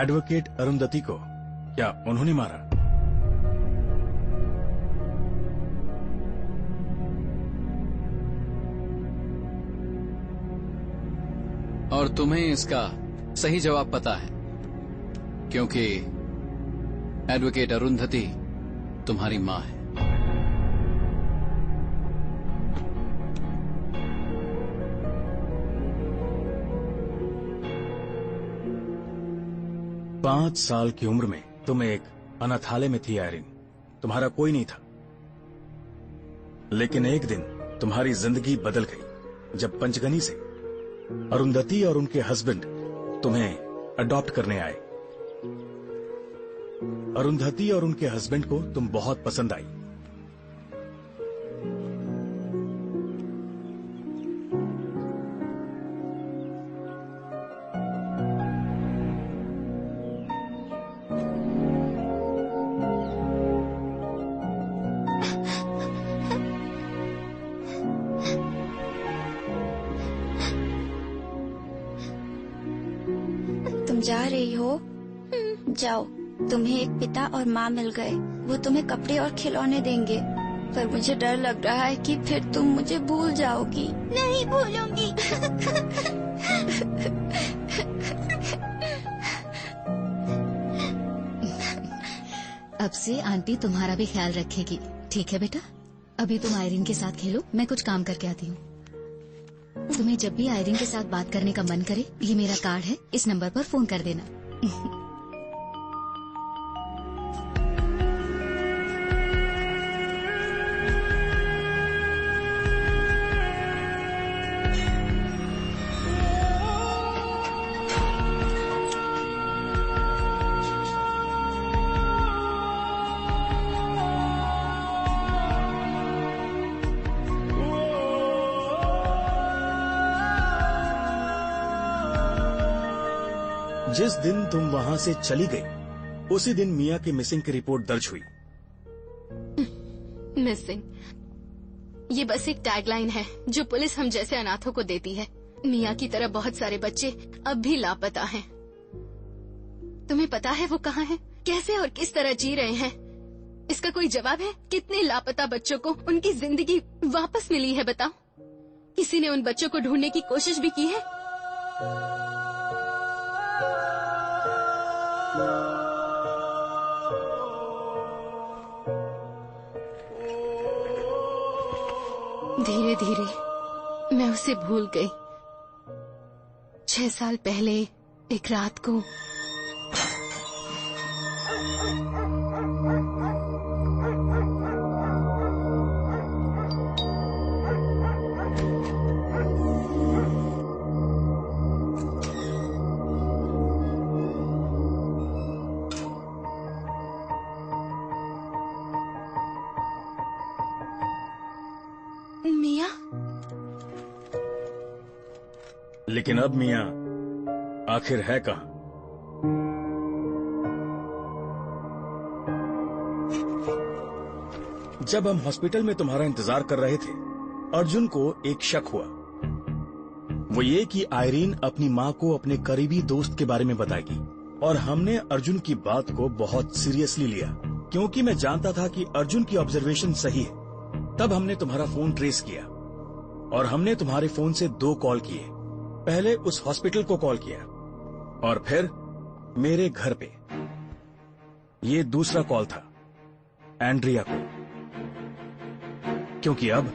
एडवोकेट अरुंधति को क्या उन्होंने मारा? और तुम्हें इसका सही जवाब पता है, क्योंकि एडवोकेट अरुंधति तुम्हारी मां है। पांच साल की उम्र में तुम एक अनाथालय में थी आयरीन। तुम्हारा कोई नहीं था। लेकिन एक दिन तुम्हारी जिंदगी बदल गई जब पंचगनी से अरुंधति और उनके हस्बैंड तुम्हें अडॉप्ट करने आए। अरुंधति और उनके हस्बैंड को तुम बहुत पसंद आई। जा रही हो? जाओ, तुम्हें एक पिता और माँ मिल गए। वो तुम्हें कपड़े और खिलौने देंगे, पर मुझे डर लग रहा है कि फिर तुम मुझे भूल जाओगी। नहीं भूलूंगी। अब से आंटी तुम्हारा भी ख्याल रखेगी, ठीक है बेटा? अभी तुम आयरीन के साथ खेलो, मैं कुछ काम करके आती हूँ। तुम्हें जब भी आयरीन के साथ बात करने का मन करे, ये मेरा कार्ड है, इस नंबर पर फोन कर देना। जिस दिन तुम वहां से चली गई उसी दिन मिया की मिसिंग की रिपोर्ट दर्ज हुई। मिसिंग, ये बस एक टैगलाइन है जो पुलिस हम जैसे अनाथों को देती है। मिया की तरह बहुत सारे बच्चे अब भी लापता हैं। तुम्हें पता है वो कहाँ हैं? कैसे और किस तरह जी रहे हैं? इसका कोई जवाब है? कितने लापता बच्चों को उनकी जिंदगी वापस मिली है बताओ? किसी ने उन बच्चों को ढूंढने की कोशिश भी की है? धीरे धीरे मैं उसे भूल गई। 6 साल पहले एक रात को मिया। लेकिन अब मिया आखिर है कहाँ? जब हम हॉस्पिटल में तुम्हारा इंतजार कर रहे थे, अर्जुन को एक शक हुआ। वो ये कि आयरीन अपनी माँ को अपने करीबी दोस्त के बारे में बताएगी, और हमने अर्जुन की बात को बहुत सीरियसली लिया क्योंकि मैं जानता था कि अर्जुन की ऑब्जर्वेशन सही है। तब हमने तुम्हारा फोन ट्रेस किया और हमने तुम्हारे फोन से 2 कॉल किए। पहले उस हॉस्पिटल को कॉल किया और फिर मेरे घर पे। ये दूसरा कॉल था एंड्रिया को, क्योंकि अब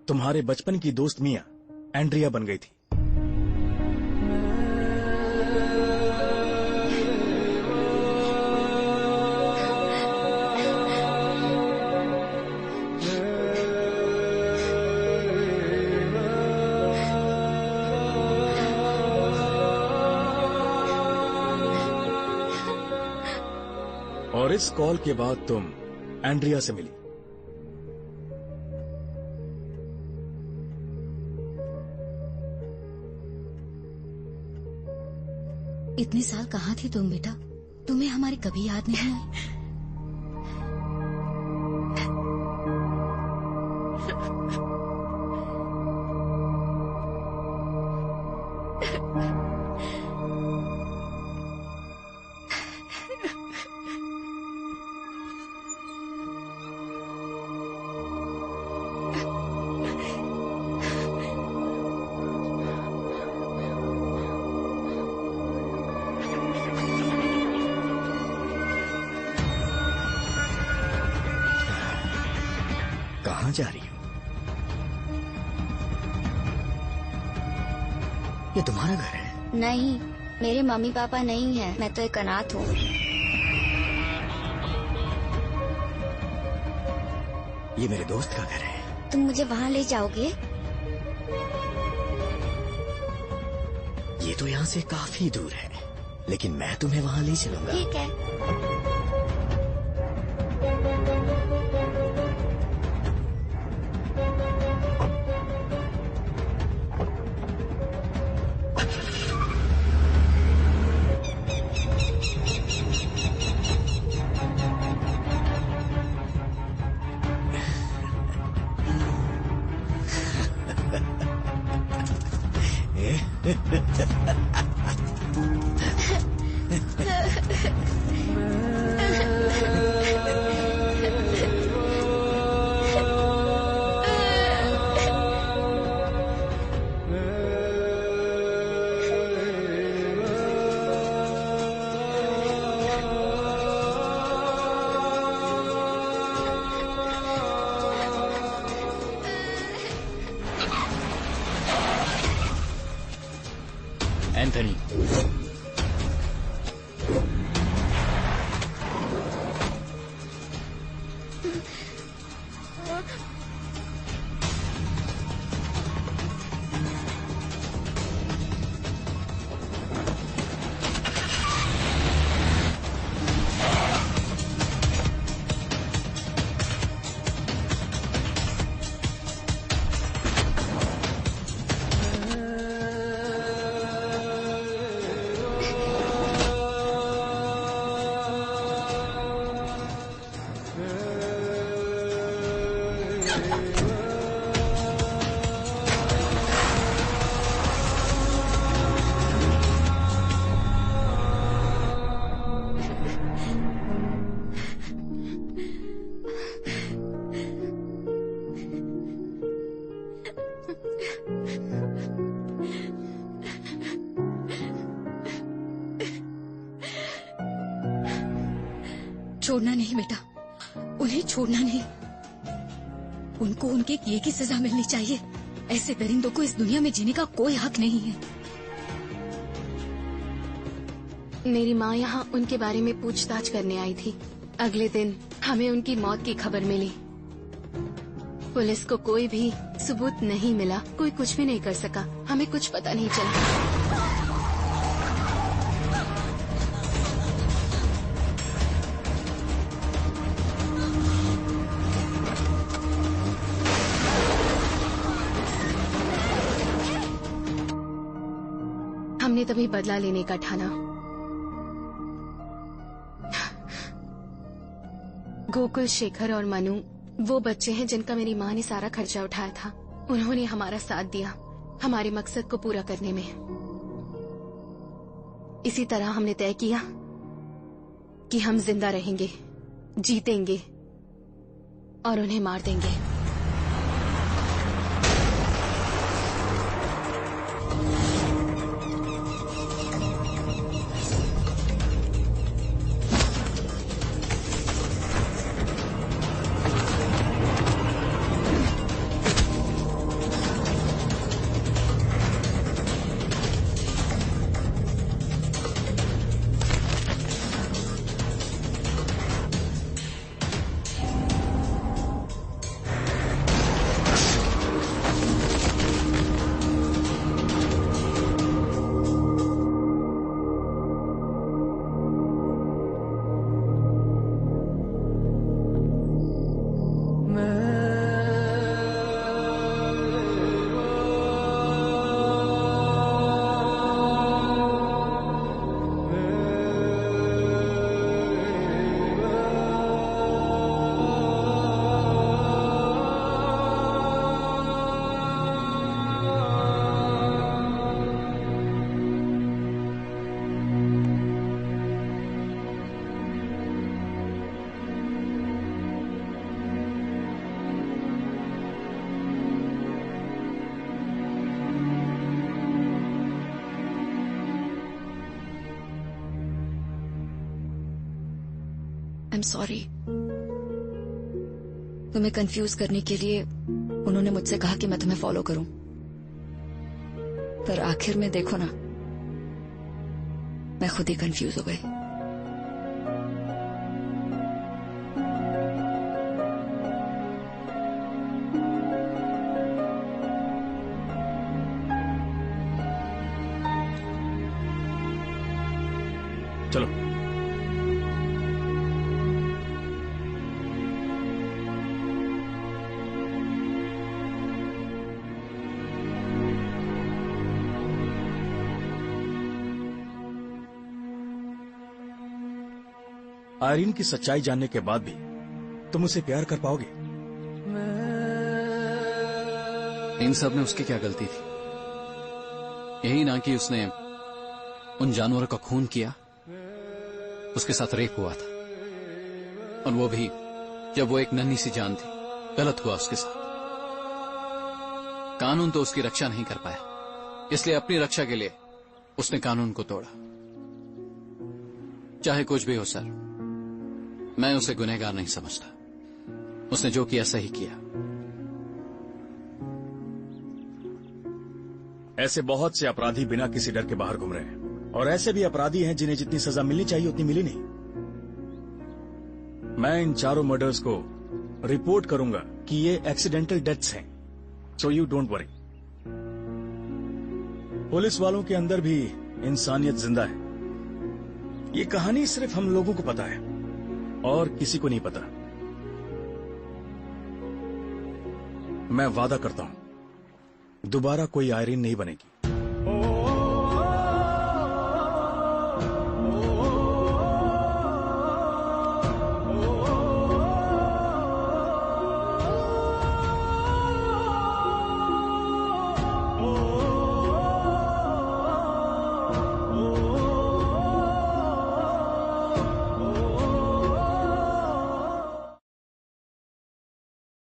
तुम्हारे बचपन की दोस्त मिया एंड्रिया बन गई थी। और इस कॉल के बाद तुम एंड्रिया से मिली। इतने साल कहाँ थी तुम बेटा? तुम्हें हमारी कभी याद नहीं आई? कहाँ जा रही हो? ये तुम्हारा घर है? नहीं, मेरे मम्मी पापा नहीं है। मैं तो एक अनाथ हूँ। ये मेरे दोस्त का घर है। तुम मुझे वहाँ ले जाओगे? ये तो यहाँ से काफी दूर है, लेकिन मैं तुम्हें वहाँ ले चलूंगा। ठीक है। एंथनी, छोड़ना नहीं बेटा, उन्हें छोड़ना नहीं। उनको उनके किए की सजा मिलनी चाहिए। ऐसे दरिंदों को इस दुनिया में जीने का कोई हक नहीं है। मेरी माँ यहाँ उनके बारे में पूछताछ करने आई थी। अगले दिन हमें उनकी मौत की खबर मिली। पुलिस को कोई भी सबूत नहीं मिला, कोई कुछ भी नहीं कर सका, हमें कुछ पता नहीं चला। हमने तभी बदला लेने का ठाना। गोकुल, शेखर और मनु वो बच्चे हैं जिनका मेरी माँ ने सारा खर्चा उठाया था। उन्होंने हमारा साथ दिया हमारे मकसद को पूरा करने में। इसी तरह हमने तय किया कि हम जिंदा रहेंगे, जीतेंगे और उन्हें मार देंगे। I'm sorry। तुम्हें कंफ्यूज करने के लिए उन्होंने मुझसे कहा कि मैं तुम्हें फॉलो करूं, पर आखिर में देखो ना, मैं खुद ही कंफ्यूज हो गई। चलो। आयरीन की सच्चाई जानने के बाद भी तुम उसे प्यार कर पाओगे? इन सब में उसकी क्या गलती थी? यही ना कि उसने उन जानवरों का खून किया, उसके साथ रेप हुआ था, और वो भी जब वो एक नन्ही सी जान थी। गलत हुआ उसके साथ। कानून तो उसकी रक्षा नहीं कर पाया, इसलिए अपनी रक्षा के लिए उसने कानून को तोड़ा। चाहे कुछ भी हो सर, मैं उसे गुनहगार नहीं समझता। उसने जो किया सही किया। ऐसे बहुत से अपराधी बिना किसी डर के बाहर घूम रहे हैं, और ऐसे भी अपराधी हैं जिन्हें जितनी सजा मिलनी चाहिए उतनी मिली नहीं। मैं इन चारों मर्डर्स को रिपोर्ट करूंगा कि ये एक्सीडेंटल डेथ्स हैं, so you don't worry. Police वालों के अंदर भी इंसानियत जिंदा है। ये कहानी सिर्फ हम लोगों को पता है और किसी को नहीं पता। मैं वादा करता हूं दोबारा कोई आयरीन नहीं बनेगी।